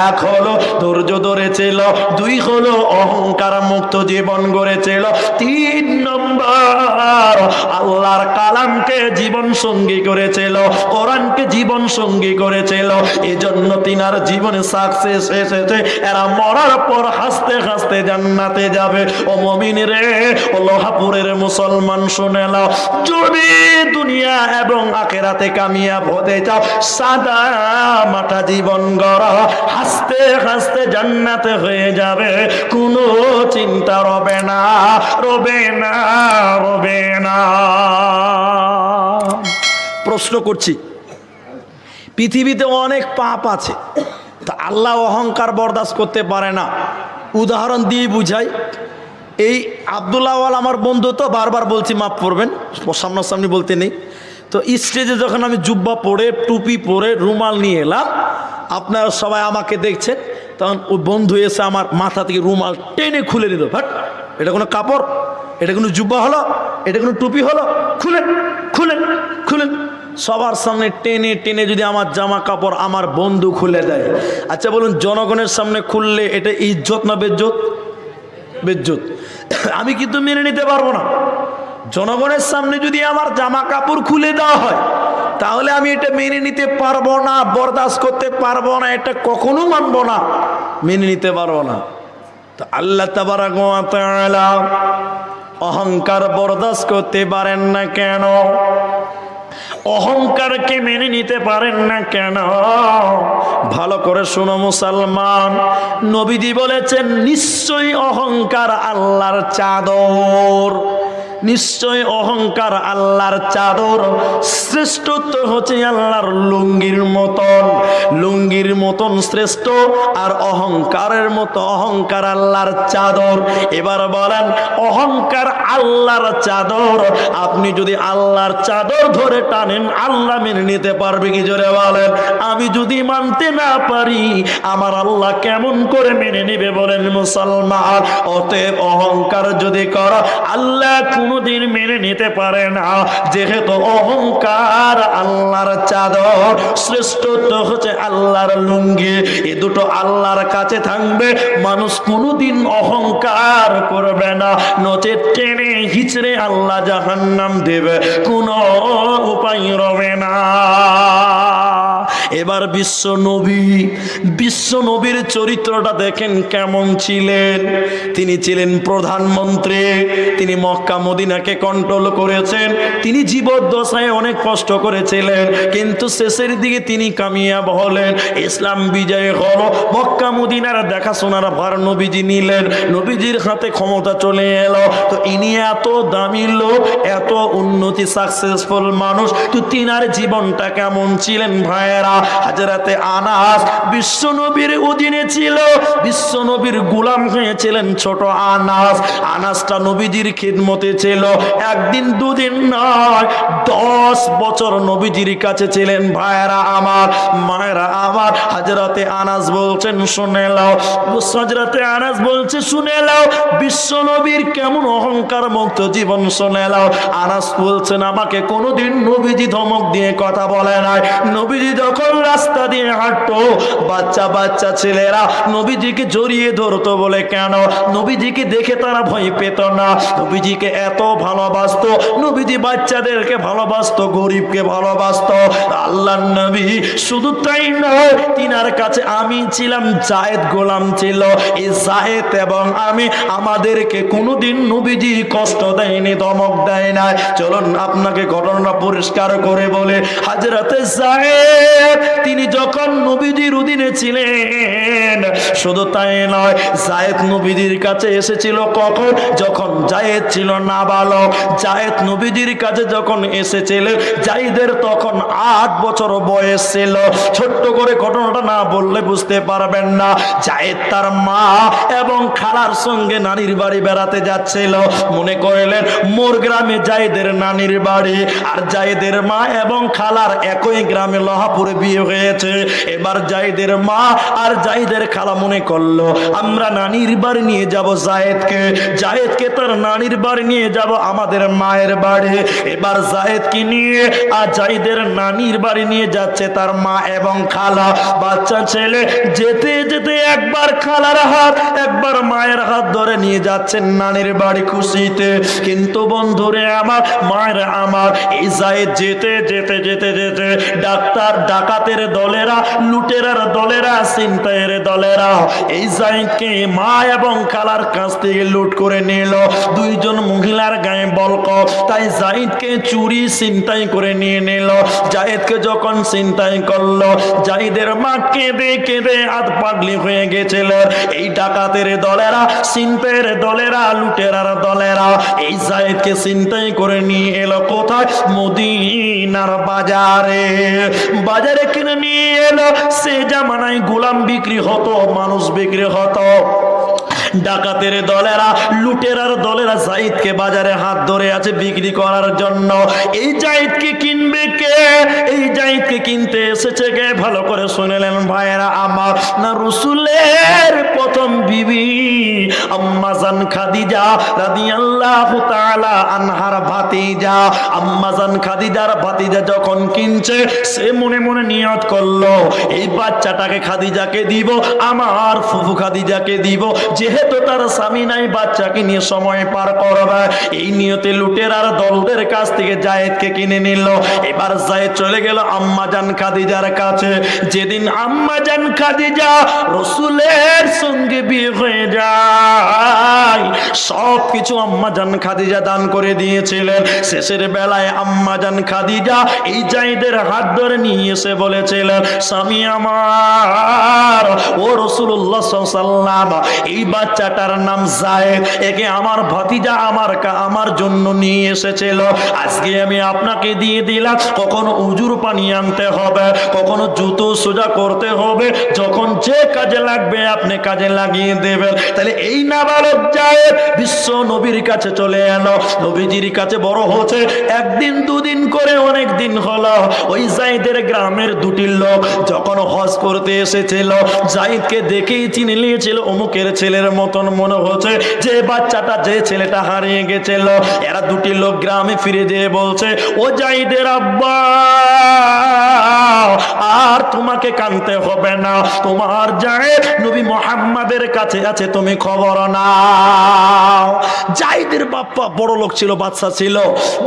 1 হলো ধৈর্য ধরেছিল, 2 হলো অহংকার মুক্ত জীবন গড়েছিল, 3 নম্বর আল্লাহর কালামকে জীবন সঙ্গী করেছিল, কোরআনকে জীবন সঙ্গী করেছিল। এজন্য তিনার জীবনে সাকসেস এসেছে। এরা মরার পর হাসতে হাসতে জান্নাতে যাবে। ও মুমিন রে, ও লোহাপুরের মুসলমান শুনে নাও, যদি দুনিয়া এবং আখিরাতে কামিয়াব হতে চাও, সাদা মাটা জীবন গড়া, হাসতে হাসতে জান্নাতে হয়ে যাবে, কোনো চিন্তা রবে না, রবে না, রবে না। প্রশ্ন করছি, পৃথিবীতে অনেক পাপ আছে, তা আল্লাহ অহংকার বরদাস্ত করতে পারে না। উদাহরণ দিয়ে বুঝাই। এই আব্দুল্লাহ আমার বন্ধু, তো বারবার বলছি মাফ করবেন, সামনাসামনি বলতে নেই। তো স্টেজে যখন আমি জুব্বা পরে, টুপি পরে, রুমাল নিয়ে এলাম, আপনারা সবাই আমাকে দেখছেন, তখন ওই বন্ধু এসে আমার মাথা থেকে রুমাল টেনে খুলে দিল। ভাট, এটা কোনো কাপড়? এটা কোনো জুব্বা হলো? এটা কোনো টুপি হলো? খুলেন, খুলেন, খুলেন। সবার সামনে টেনে টেনে যদি আমার জামা কাপড় আমার বন্ধু খুলে দেয়, আচ্ছা বলুন, জনগণের সামনে খুললে এটা ইজ্জত না বেজ্জত? বেজ্জত। আমি কিন্তু মেনে নিতে পারবো না। জনগণের সামনে যদি আমার জামা কাপড় খুলে দেওয়া হয়, তাহলে আমি এটা মেনে নিতে পারবো না, বরদাস্ত করতে পারবো না, এটা কখনো মানবো না, মেনে নিতে পারবো না। তো আল্লাহ তাবারক ওয়া তাআলা অহংকার বরদাস্ত করতে পারেন না কেন? অহংকারকে মেনে নিতে পারেন না কেন? ভালো করে শোনো মুসলমান, নবীজি বলেছেন নিশ্চয়ই অহংকার আল্লাহর চাদর, নিশ্চয় অহংকার আল্লাহর চাদর, শ্রেষ্ঠত্ব হচ্ছে আল্লাহর লুঙ্গির মতন, লুঙ্গির মতন শ্রেষ্ঠ, আর অহংকারের মতো অহংকার আল্লাহর চাদর। এবার বলেন অহংকার আল্লাহর চাদর, আপনি যদি আল্লাহর চাদর ধরে টানেন আল্লাহ মেনে নিতে পারবে কি? জোরে বলেন। আমি যদি মানতে না পারি আমার আল্লাহ কেমন করে মেনে নেবে বলেন মুসলমান? অতএব অহংকার যদি করো আল্লাহ কোনদিন মেনে নিতে পারে না, যেহেতু অহংকার আল্লাহর চাদর, শ্রেষ্ঠত্ব হচ্ছে আল্লাহর লুঙ্গি, এ দুটো আল্লাহর কাছে থাকবে, মানুষ কোনদিন অহংকার করবে না, নচেত টেনে হিচড়ে আল্লাহ জাহান্নাম দেবে, কোনো উপায় রবে না। এবার বিশ্ব নবীর চরিত্রটা দেখেন কেমন ছিলেন। তিনি ছিলেন প্রধানমন্ত্রী, তিনি মক্কা মদিনাকে কন্ট্রোল করেছেন, তিনি জীবদ্দশায় অনেক কষ্ট করেছিলেন, কিন্তু শেষের দিকে তিনি কামিয়াব হলেন, ইসলাম বিজয় হলো, মক্কা মদিনার দেখাশোনার ভার নবীজি নিলেন, নবীজির হাতে ক্ষমতা চলে এলো। তো ইনি এত দামি লোক, এত উন্নতি সাকসেসফুল মানুষ, তো তিনার জীবনটা কেমন ছিলেন ভাইয়েরা? হযরতে আনাস বিশ্ব নবীর অধীনে ছিল, বিশ্ব নবীর গোলাম হয়েছিলেন ছোট আনাসটা নবীজির খিদমতে ছিল, একদিন দুদিন নয় 10 বছর নবীজির কাছে ছিলেন। ভাইয়েরা আমার, মায়েরা আমার, হযরতে আনাস বলছেন শুনে নাও, হযরতে আনাস বলছে শুনে নাও বিশ্ব নবীর কেমন অহংকার মুক্ত জীবন শুনে নাও। আনাস বলছেন আমাকে কোনোদিন নবীজি ধমক দিয়ে কথা বলে নাই, নবীজি যখন রাস্তা দিয়ে হাঁটতো বাচ্চা ছেলেরা নবীজিকে জড়িয়ে ধরতো। বলে কেন? নবীজিকে দেখে তারা ভয় পেত না, নবীজিকে এত ভালোবাসতো, নবীজি বাচ্চাদেরকে ভালোবাসতো, গরিবকে ভালোবাসতো। আল্লাহর নবী শুধু তাই নয়, তিনার কাছে আমি ছিলাম, জায়েদ গোলাম ছিল, এই জায়েদ এবং আমি, আমাদেরকে কোনোদিন নবীজি কষ্ট দেয়নি, ধমক দেয় না। চলুন আপনাকে ঘটনা পরিষ্কার করে বলে, হযরতে জায়েদ তিনি যখন নবীজির অধীনে ছিলেন, শুধু তাই নয়, জায়েদ নবীজির কাছে এসেছিল কখন? যখন জায়েদ ছিল নাবালক। জায়েদ নবীজির কাছে যখন এসেছিলেন, জায়েদের তখন 8 বছর বয়স ছিল। ছোট্ট করে ঘটনাটা না বললে বুঝতে পারবেন না। জায়েদ তার মা এবং খালার সঙ্গে নানির বাড়ি বেড়াতে যাচ্ছিল, মনে করলেন মোর গ্রামে জায়েদের নানির বাড়ি, আর জায়েদের মা এবং খালার একই গ্রামে লোহাপুরে বিয়ে হয়েছে। এবার জায়েদের মা আর জায়েদের খালা মনে করলো আমরা নানির বাড়ি নিয়ে যাব জায়েদকে তার নানির বাড়ি নিয়ে যাব আমাদের মায়ের বাড়ি। এবার জায়েদকে নিয়ে আর জায়েদের নানির বাড়ি নিয়ে যাচ্ছে তার মা এবং খালা। বাচ্চা ছেলে যেতে যেতে একবার খালার হাত একবার মায়ের হাত ধরে নিয়ে যাচ্ছেন নানির বাড়ি খুশিতে। কিন্তু বন্ধুরে আমার, মায়ের আমার, এই জায়েদ যেতে যেতে যেতে যেতে ডাকাতের দলেরা, লুটেরার দলেরা, ছিনতাইয়ের দলেরা এই জায়েদকে মা এবং খালার কাছ থেকে লুট করে নিল। দুইজন মহিলার গায়ে বলক, তাই জায়েদকে চুরি ছিনতাই করে নিয়ে নিল। জায়েদকে যখন ছিনতাই করলো, জায়েদের মা কেঁদে কেঁদে হাত পাগলি হয়ে গেছিল। এই ডাকাতের দলেরা, ছিনতাইয়ের দলেরা, লুটেরার দলেরা এই জায়েদকে ছিনতাই করে নিয়ে এলো কোথায়? মদিনার বাজারে কিনে নিয়ে এলো। সে জামানায় গোলাম বিক্রি হতো, মানুষ বিক্রি হতো। ডাকাতের দলেরা, লুটেরার দলেরা জায়েদকে বাজারে হাত ধরে আছে বিক্রি করার জন্য। এই জায়েদকে কিনবে কে? এই জায়েদকে কিনতে এসেছে কে? ভালো করে শুনলেন ভাইয়েরা আমার, না রাসূলের প্রথম বিবি আম্মা জান খাদিজা রাদিয়াল্লাহু তাআলা আনহার ভাতিজা। আম্মা জান খাদিজার ভাতিজা যখন কিনছে, সে মনে মনে নিয়ত করলো এই বাচ্চাটাকে খাদিজাকে দিব, আমার ফুফু খাদিজাকে দিব, যেহেতু যেহেতু তার স্বামী নাই, বাচ্চাকে নিয়ে সময় পার করবে, এই নিয়তে লুটেরার দলদের কাছ থেকে জায়েদকে কিনে নিল। এবার জায়েদ চলে গেল আম্মাজান খাদিজার কাছে। যেদিন আম্মাজান খাদিজা রাসূলের সঙ্গে বিয়ে হয়ে যায়, সব কিছু আম্মাজান খাদিজা দান করে দিয়েছিলেন। শেষের বেলায় আম্মাজান খাদিজা এই জায়েদের হাত ধরে নিয়ে এসে বলেছিলেন, স্বামী আমার, ও রাসূলুল্লাহ সাল্লাল্লাহু আলাইহি ওয়াসাল্লাম, এই বাচ্চাটার নাম জায়েদ, একে আমার ভাতিজা আমার জন্য নিয়ে এসেছিল, আজকে আমি আপনাকে দিয়ে দিলাম। কখনো উজুর পানি আনতে হবে, কখনো জুতো সোজা করতে হবে, যখন যে কাজে লাগবে আপনি কাজে লাগিয়ে দেবেন। তাহলে এই নাবালক জায়েদ বিশ্ব নবীর কাছে চলে এলো। নবীজির কাছে বড় হচ্ছে, একদিন দুদিন করে অনেক দিন হলো। ওই জায়েদের গ্রামের দুটি লোক যখন হজ করতে এসেছিল, জায়েদকে দেখেই চিনে নিয়েছিল, অমুকের ছেলের মতন মনে হচ্ছে, যে বাচ্চাটা, যে ছেলেটা হারিয়ে গেছিল। এরা দুটি লোক গ্রামে ফিরে যেয়ে বলছে, ও জায়েদের আব্বা, আর তোমাকে কাঁদতে হবে না, তোমার জায়েদ নবী মুহাম্মাদের কাছে আছে, তুমি খবর নাও। জায়েদের বাপ্পা বড় লোক ছিল, বাদশা ছিল।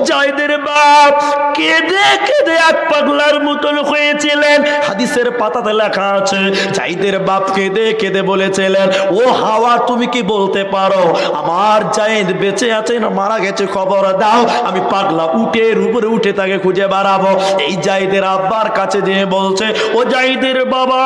জায়েদের বাপ কেঁদে কেঁদে এক পাগলার মতন হয়েছিলেন। হাদিসের পাতাতে লেখা আছে, জায়েদের বাপ কেঁদে কেঁদে বলেছিলেন, ও হাওয়া, তুমি কি বলতে পারো আমার জায়েদ বেঁচে আছে না মারা গেছে? খবর দাও, আমি পাগলা উটের উপরে উঠে তাকে খুঁজে বেড়াবো। এই জায়েদের আব্বার কাছে যেয়ে বলছে, ও জায়েদের বাবা,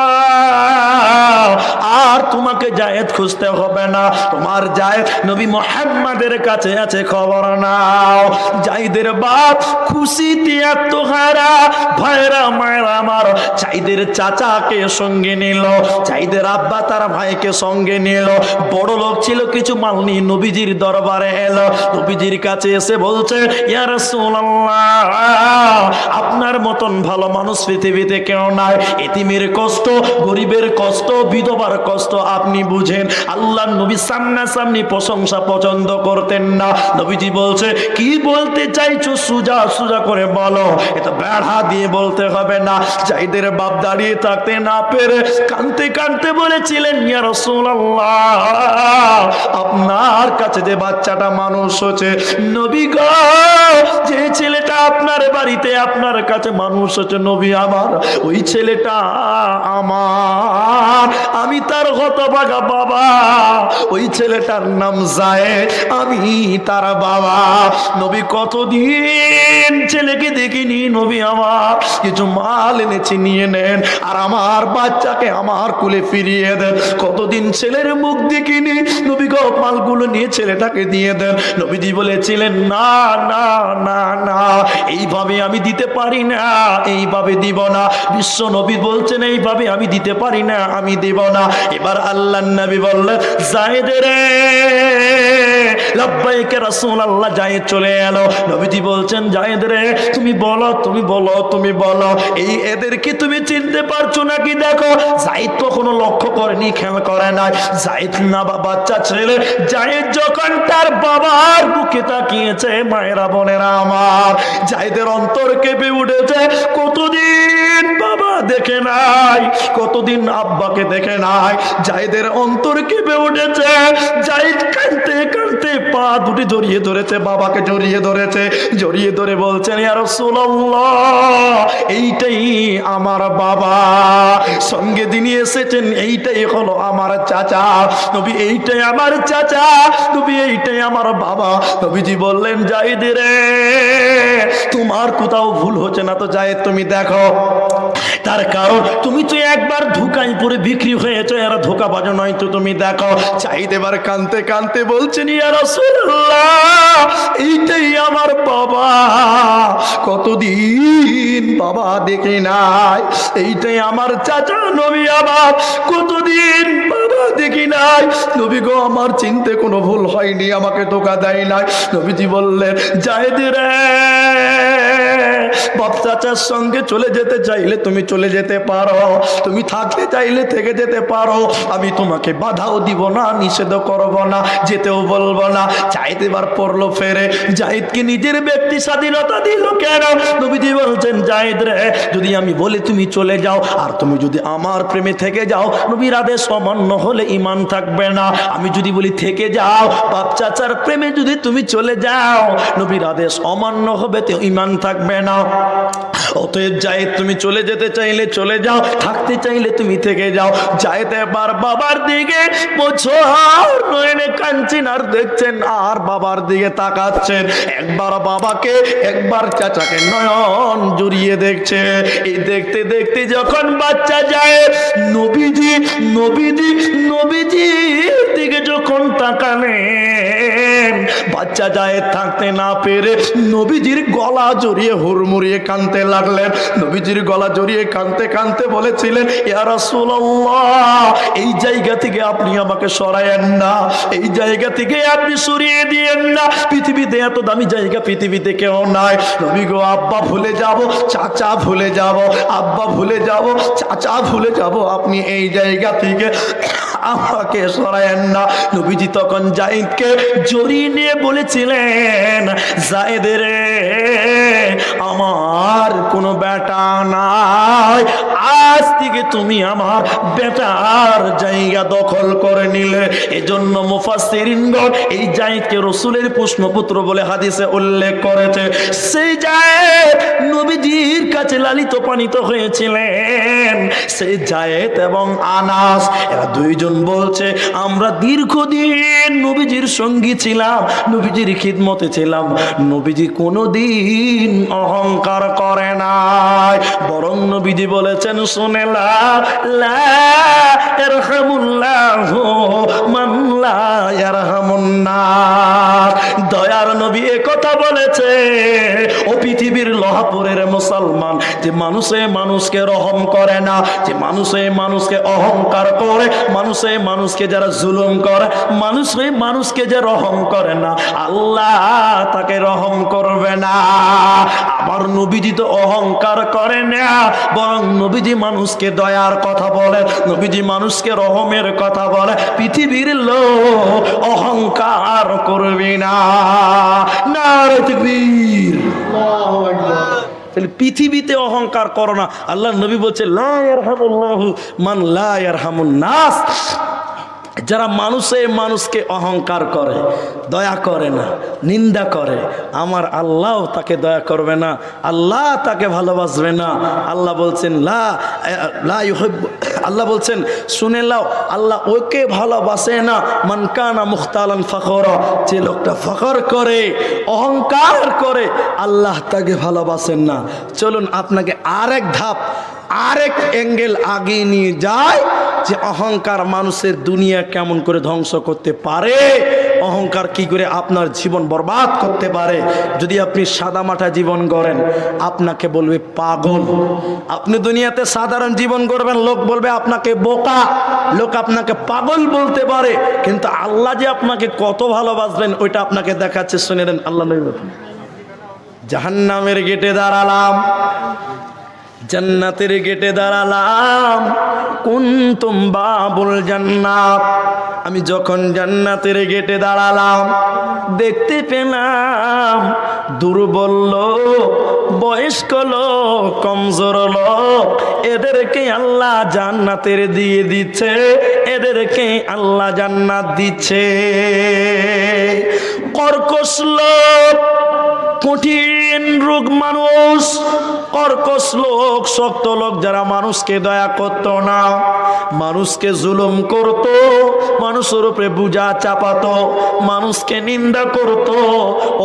আর তোমাকে জায়েদ খুঁজতে হবে না, তোমার জায়েদ নবী মুহাম্মাদের কাছে আছে, খবর নাও। জায়েদের বাপ খুশিতে আত্মহারা, ভাইরা মায়েরা আমার, জায়েদের চাচাকে সঙ্গে নিল, জায়েদের আব্বা তার ভাইকে সঙ্গে নিল। বড় লোক ছিল, কিছু মাল নিয়ে নবীজির দরবারে এলো। নবীজির কাছে এসে বলছে, ইয়া রাসূলুল্লাহ, আপনার মতন ভালো মানুষ পৃথিবীতে কেউ নাই। এতিমের কষ্ট, গরিবের কষ্ট, বিধবার কষ্ট আপনি বুঝেন। আল্লাহর নবী সামনাসামনি প্রশংসা পছন্দ করতেন না। নবীজি বলছে, কি বলতে চাইছো সুজা সুজা করে বলো, এটা বেড়া দিয়ে বলতে হবে না। জায়েদের বাপ দাঁড়িয়ে থাকতে না পেরে কাঁদতে কাঁদতে বলেছিলেন, ইয়া রাসূলুল্লাহ, আপনার কাছে যে বাচ্চাটা মানুষ হচ্ছে, নবী গো, যে ছেলেটা আপনার বাড়িতে আপনার কাছে মানুষ হচ্ছে, নবী আমার, ওই ছেলেটা আমার, আমি তার হতভাগা বাবা। ওই ছেলেটার নাম জায়েদ, আমি তার বাবা। নবী কতদিন ছেলেকে দেখিনি, নবী আমার কিছু মাল এনেছি, নিয়ে নেন, আর আমার বাচ্চাকে আমার কুলে ফিরিয়ে দেন। কতদিন ছেলের মুখ দেখিনি, নবী গো, মালগুলো নিয়ে ছেলেটাকে দিয়ে দেন। নবীজি বলেছিলেন, না না না না, এইভাবে আমি দিতে পারি না, এইভাবে দিব না। বিশ্ব নবী বলছেন, এইভাবে আমি দিতে পারি না, আমি দিব না। এবার আল্লাহর নবী বললেন, জায়েদ রে, লাব্বাইক রাসূলুল্লাহ। জায়েদ চলে এলো। নবীজি বলছেন, জায়েদ রে, তুমি বলো, তুমি বলো, তুমি বলো, এই এদেরকে তুমি চিনতে পারছো নাকি? দেখো, জায়েদ কখনো লক্ষ্য করেনি, খেয়াল করে নাই। জায়েদ না বাচ্চা ছেলে, জায়েদ যখন তার বাবার বুকে তাকিয়েছে, মায়েরা বোনেরা আমার, জায়েদের অন্তর কেঁপে উঠেছে। কতদিন বাবা দেখে নাই, কতদিন আব্বাকে দেখে নাই, জায়েদের অন্তর কেঁপে উঠেছে। জায়েদ কাঁদতে কাঁদতে পা দুটি জড়িয়ে ধরেছে, বাবাকে জড়িয়ে ধরেছে, জড়িয়ে ধরে বলছেন, ইয়া রাসূলুল্লাহ, এইটাই আমার বাবা, সঙ্গে যিনি এসেছেন এইটাই হলো আমার চাচা। নবী, এইটাই আমার চাচা, নবী, এইটাই আমার বাবা। নবীজি বললেন, জায়েদ রে, তোমার কোথাও ভুল হচ্ছে না তো জায়েদ, তুমি দেখো, তার কারণ তুমি তো একবার ধোঁকায় পড়ে বিক্রি হয়েছো, এরা ধোঁকাবাজ নয় তো, তুমি দেখো। জায়েদ এবার কাঁদতে কাঁদতে বলছেন, ইয়া রাসূলুল্লাহ, এইটাই আমার বাবা, কতদিন বাবা দেখি নাই, এইটাই আমার চাচা, নবী আমার, কতদিন বাবা দেখি নাই। নবী গো, আমার চিনতে কোনো ভুল হয়নি, আমাকে ধোঁকা দেয় নাই। নবীজি বললেন, জায়েদ রে, বাপ চাচার সঙ্গে চলে যেতে চাইলে তুমি চলে যেতে পারো, তুমি থাকতে চাইলে থেকে যেতে পারো, আমি তোমাকে বাধাও দিব না, নিষেধও করব না, যেতেও বলবো না। জায়েদ এবার পড়লো ফেরে, জায়েদকে নিজের ব্যক্তি স্বাধীনতা দিল কেন? নবীজি বলছেন, জায়েদ রে, যদি আমি বলি তুমি চলে যাও আর তুমি যদি আমার প্রেমে থেকে যাও, নবীর আদেশ অমান্য হলে ঈমান থাকবে না। আমি যদি বলি থেকে যাও, বাপ চাচার প্রেমে যদি তুমি চলে যাও, নবীর আদেশ অমান্য হবে, তো ঈমান থাকবে না। অতএব জায়েদ তুমি চলে যেতে চাইলে চলে যাও, থাকতে চাইলে তুমি থেকে যাও। জায়েদ এবার বাবার দিকে বছর নয়নে কাঁদছেন আর দেখছেন আর বাবার দিকে তাকাচ্ছেন, একবার বাবাকে একবার চাচাকে নয়ন জুড়িয়ে দেখছে। এই দেখতে দেখতে যখন বাচ্চা যায় নবীজি নবীজি নবীজি দিকে যখন তাকালেন, বাচ্চা যায় থাকতে না পেরে নবীজির গলা জড়িয়ে হুড়মুড়িয়ে কাঁদতে লাগলেন। নবীজির গলা জড়িয়ে কাঁদতে কাঁদতে বলেছিলেন, ইয়া রাসূলুল্লাহ, এই জায়গা থেকে আপনি আমাকে সরায়েন না, এই জায়গা থেকে আপনি সরিয়ে দিয়েন না, পৃথিবীতে এত দামি জায়গা পৃথিবীতে কেউ নাই। নবী গো, আব্বা ভুলে যাব, চাচা ভুলে যাব, আব্বা ভুলে যাব, চাচা ভুলে যাব, আপনি এই জায়গা থেকে আমাকে সরায়েন না। নবীজি তখন জায়েদকে জড়িয়ে নিয়ে বলেছিলেন, জায়েদ রে, আমার কোনো বেটা নাই, আজ থেকে তুমি আমার বেটার জায়গা দখল করে নিলে। এজন্য মুফাসসিরিনগণ এই জায়েদকে রাসূলের পুষ্ণপুত্র বলে হাদিসে উল্লেখ করেছে। সেই জায়েদ নবীজির কাছে লালিত পালিত হয়েছিলেন। সেই জায়েদ এবং আনাস, এরা দুইজন বলছে, আমরা দীর্ঘদিন নবীজির সঙ্গী ছিলাম, নবীজির খিদমতে ছিলাম, নবীজি কোনোদিন অহংকার করে নাই, বরং নবীজি বলেছেন, শুনে লা ইয়ারহামুল্লাহু মান লা ইয়ারহামুন নাস। দয়ার নবী একথা বলেছে, ও পৃথিবীর লোহাপুরের মুসলমান, যে মানুষে মানুষকে রহম করে না, যে মানুষে মানুষকে অহংকার করে, মানুষে মানুষকে যারা জুলুম করে, মানুষে মানুষকে যে রহম করে না, আল্লাহ তাকে রহম করবে না। আমার নবীজি তো অহংকার করে না, বরং নবীজি মানুষকে দয়ার কথা বলে, নবীজি মানুষকে রহমের কথা বলে। পৃথিবীর লোক অহংকার করবে না। নারে তাকবীর, আল্লাহু আকবার। তাহলে পৃথিবীতে অহংকার করো না। আল্লাহ নবী বলছে, লা ইয়ারহামুল্লাহু মান লা ইয়ারহামুন নাস। যারা মানুষে মানুষকে অহংকার করে, দয়া করে না, নিন্দা করে, আমার আল্লাহ তাকে দয়া করবে না, আল্লাহ তাকে ভালোবাসবে না। আল্লাহ বলছেন লা ইউহিব্বু, আল্লাহ বলছেন শুনে নাও, আল্লাহ ওকে ভালোবাসে না মান কানা মুখতালান ফখরা, যে লোকটা ফখর করে, অহংকার করে, আল্লাহ তাকে ভালোবাসেন না। চলুন আপনাকে আরেক ধাপ, আরেক অ্যাঙ্গেল আগে নিয়ে যায়, যে অহংকার মানুষের দুনিয়া কেমন করে ধ্বংস করতে পারে, অহংকার কি করে আপনার জীবন বরবাদ করতে পারে। যদি আপনি সাদামাটা জীবন গড়েন, আপনাকে বলবে পাগল। আপনি দুনিয়াতে সাধারণ জীবন গড়বেন, লোক বলবে আপনাকে বোকা, লোক আপনাকে পাগল বলতে পারে, কিন্তু আল্লাহ যে আপনাকে কত ভালোবাসবেন ওইটা আপনাকে দেখাচ্ছে। শুনে নেন, আল্লাহ নবী বলেন, জাহান্নামের গেটে দাঁড়ালাম, জান্নাতের গেটে দাঁড়ালাম, কুনতুম বাবুল জান্নাত। আমি যখন জান্নাতের গেটে দাঁড়ালাম, দেখতে পেলাম দুর্বল লোক, বয়স্ক লোক, কমজোর লোক, এদেরকে আল্লাহ জান্নাতের দিয়ে দিচ্ছে, এদেরকে আল্লাহ জান্নাত দিচ্ছে। কর্কশ লোক, কঠিন রোগ মানুষ, কর্কশ লোক, শক্ত লোক, যারা মানুষকে দয়া করতো না, মানুষকে জুলুম করতো, মানুষের উপরে বোঝা চাপাতো, মানুষকে নিন্দা করতো,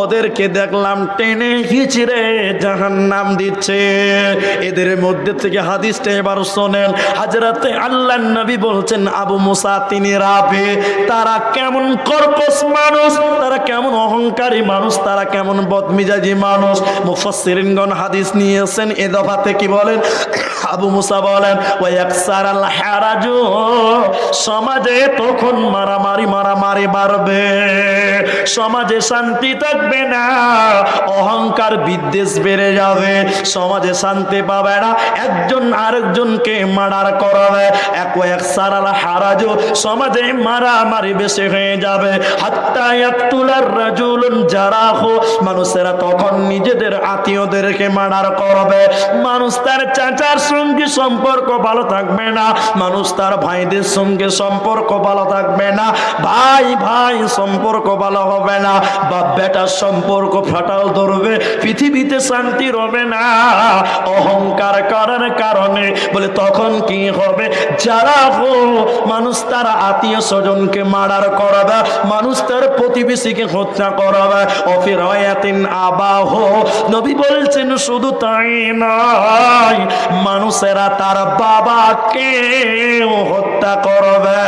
ওদেরকে দেখলাম টেনে হিচড়ে জাহান্নাম দিচ্ছে। এদের মধ্যে থেকে হাদিসটা এবার শোনেন, হযরতে আল্লাহর নবী বলছেন, আবু মুসা তিনি রাবে, তারা কেমন কর্কশ মানুষ, তারা কেমন অহংকারী মানুষ, তারা কেমন বদমিজাজি মানুষ। মুফাসসিরিনগণ হাদিস নিয়েছে, বলছেন এ দফাতে কি বলেন? আবু মুসা বলেন ওয়াকসারাল হারাজু, সমাজে তখন মারামারি বাড়বে, সমাজে শান্তি থাকবে না, অহংকার বিদ্বেষ বেড়ে যাবে, সমাজে শান্তি পাবে না, একজন আরেকজনকে মার্ডার করবে, ওয়াকসারাল হারাজু, সমাজে মারামারি বেশি হয়ে যাবে, হাত্তা ইয়াকতুলার রাজুলুন জারাহু, মানুষেরা তখন নিজেদের আত্মীয়দেরকে মার্ডার করবে, মানুষ তার চাচার সঙ্গে সম্পর্ক ভালো থাকবে না, মানুষ তার ভাইদের সঙ্গে সম্পর্ক ভালো থাকবে না, ভাই ভাই সম্পর্ক ভালো হবে না, বাপ বেটার সম্পর্ক ফাটাল ধরবে, পৃথিবীতে শান্তি রবে না, অহংকার করার কারণে। বলে তখন কি হবে? যারা মানুষ তার আত্মীয় স্বজনকে মার্ডার করবে, মানুষ তার প্রতিবেশীকে হত্যা করবে, অফিরায়াতিন আবাহ, নবী বলছেন শুধু তাই নয়, মানুষেরা তার বাবাকে হত্যা করবে,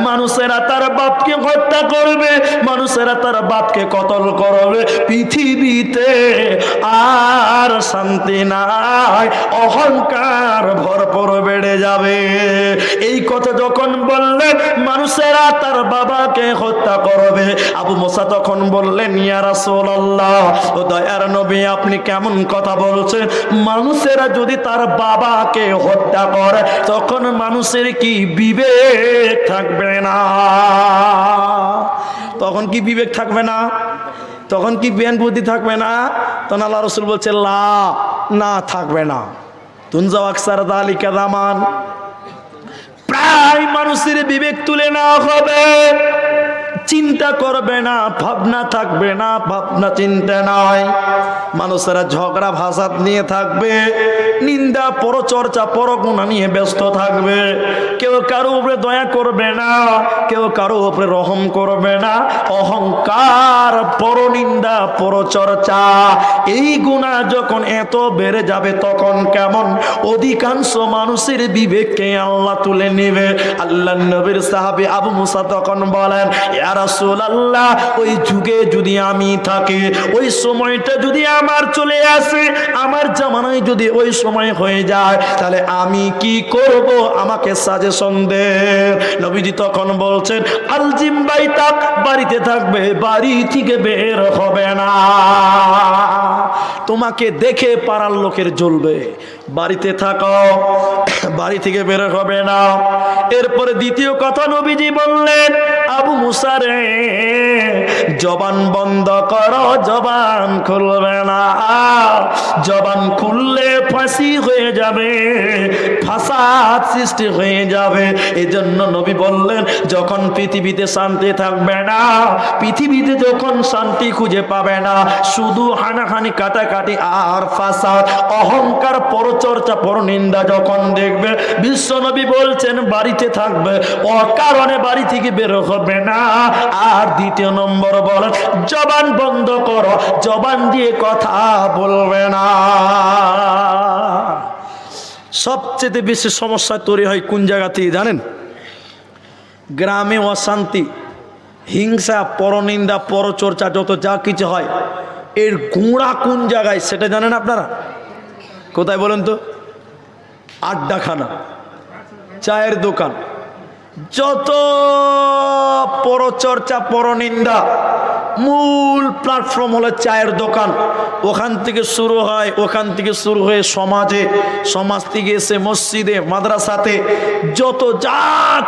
মানুষেরা তার বাপকে হত্যা করবে, মানুষেরা তার বাপকে কতল করবে, পৃথিবীতে আর শান্তি নাই, অহংকার ভরপুর বেড়ে যাবে। এই কথা যখন বললেন মানুষেরা তার বাবাকে হত্যা করবে, আবু মুসা তখন বললেন ইয়া রাসূলুল্লাহ, ও দয়ার নবী আপনি কেমন কথা বলছেন? মানুষেরা যদি তার বাবাকে হত্যা করে তখন মানুষের কি বিবেক থাকবে না? তখন কি বিবেক থাকবে না? তখন কি জ্ঞান বুদ্ধি থাকবে না? তখন আল্লাহ রাসূল বলছে লা, না থাকবে না। তুনজাও আকসার যালিকা জামান, প্রায় মানুষের বিবেক তুলে নেওয়া হবে, চিন্তা করবে না, ভাবনা থাকবে না, ভাবনা চিন্তা নয়, মানুষেরা ঝগড়া ভাষাত নিয়ে থাকবে, নিন্দা পরচর্চা পরগুণা নিয়ে ব্যস্ত থাকবে, কেউ কারো উপরে দয়া করবে না, কেউ কারো উপরে রহম করবে না, অহংকার, পরনিন্দা, পরচর্চা, এই গুণা যখন এত বেড়ে যাবে তখন কেমন অধিকাংশ মানুষের বিবেককে আল্লাহ তুলে নেবে। আল্লাহ নবীর সাহাবী আবু মুসা তখন বলেন ইয়া রাসূলুল্লাহ, ওই যুগে যদি আমি থাকি, ওই সময়টা যদি আমার চলে আসে, আমার জামানায় যদি ওই সময় হয়ে যায়, তাহলে আমি কি করব? আমাকে সাজেশন দে। নবীজি তখন বলছেন আলজিম বাইতাক, বাড়িতে থাকবে, বাড়ি থেকে বের হবে না, তোমাকে দেখে পাড়ার লোকের জ্বলবে, বাড়িতে থাকো, বাড়ি থেকে বের হবে না। এরপরে দ্বিতীয় কথা নবীজি বললেন আবু মুসা রে, জবান বন্ধ করো, জবান খুলবে না, জবান খুললে ফাঁসি হয়ে যাবে, ফাসাদ সৃষ্টি হয়ে যাবে। এজন্য নবী বললেন যখন পৃথিবীতে শান্তি থাকবে না, পৃথিবীতে যখন শান্তি খুঁজে পাবে না, শুধু হানাহানি কাটাকাটি আর ফাসাদ, অহংকার, পরচর্চা, পরনিন্দা যখন দেখবে, বিশ্ব নবী বলছেন বাড়িতে থাকবে, অকারণে বাড়ি থেকে বের হবে না। আর দ্বিতীয় নম্বর বলেন জবান বন্ধ করো, জবান দিয়ে কথা বলবে না। সবচেয়ে বেশি সমস্যা তৈরি হয় কোন জায়গা থেকে জানেন? গ্রামে অশান্তি, হিংসা, পরনিন্দা, পরচর্চা, যত যা কিছু হয়, এর গুঁড়া কোন জায়গায় সেটা জানেন আপনারা? কোথায় বলেন তো? আড্ডাখানা, চায়ের দোকান, যত পরচর্চা, পরনিন্দা, মূল প্ল্যাটফর্ম হলো চায়ের দোকান। ওখান থেকে শুরু হয়, ওখান থেকে শুরু হয়ে সমাজে, সমাজ থেকে এসে মসজিদে, মাদ্রাসাতে, যত যা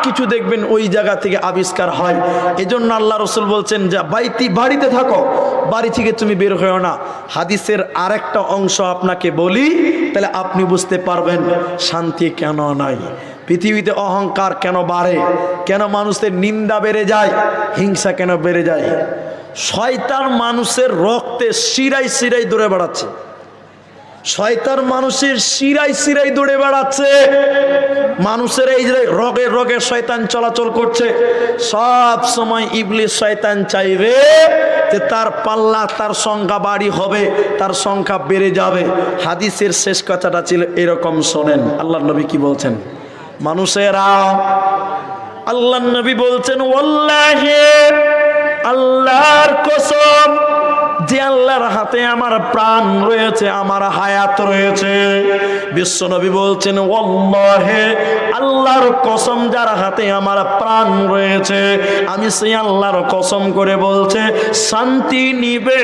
কিছু দেখবেন ওই জায়গা থেকে আবিষ্কার হয়। এজন্য আল্লাহ রসুল বলছেন যে বাড়িতে থাকো, বাড়ি থেকে তুমি বের হও না। হাদিসের আরেকটা অংশ আপনাকে বলি, তাহলে আপনি বুঝতে পারবেন শান্তি কেন নাই, পৃথিবীতে অহংকার কেন বাড়ে, কেন মানুষের নিন্দা বেড়ে যায়, হিংসা কেন বেড়ে যায়। শয়তান মানুষের রক্তে শিরায় শিরায় দৌড়ে বেড়াচ্ছে, শয়তান মানুষের শিরায় শিরায় দৌড়ে বেড়াচ্ছে। মানুষের এই যে রগে রগে শয়তান চলাচল করছে, সব সময় ইবলিস শয়তান চাইবে যে তার পাল্লা, তার সংখ্যা বাড়ি হবে, তার সংখ্যা বেড়ে যাবে। হাদিসের শেষ কথাটা ছিল এরকম, শোনেন আল্লাহর নবী কি বলছেন? মানুষেরা, আল্লাহর নবী বলছেন ওয়াল্লাহি, আল্লাহর কসম, যে আল্লাহর হাত হাতে আমার প্রাণ রয়েছে, আমার হায়াত রয়েছে। বিশ্বনবী বলছেন ওয়াল্লাহি, আল্লাহর কসম যার হাতে আমার প্রাণ রয়েছে, আমি সেই আল্লাহর কসম করে বলছে শান্তি নিবে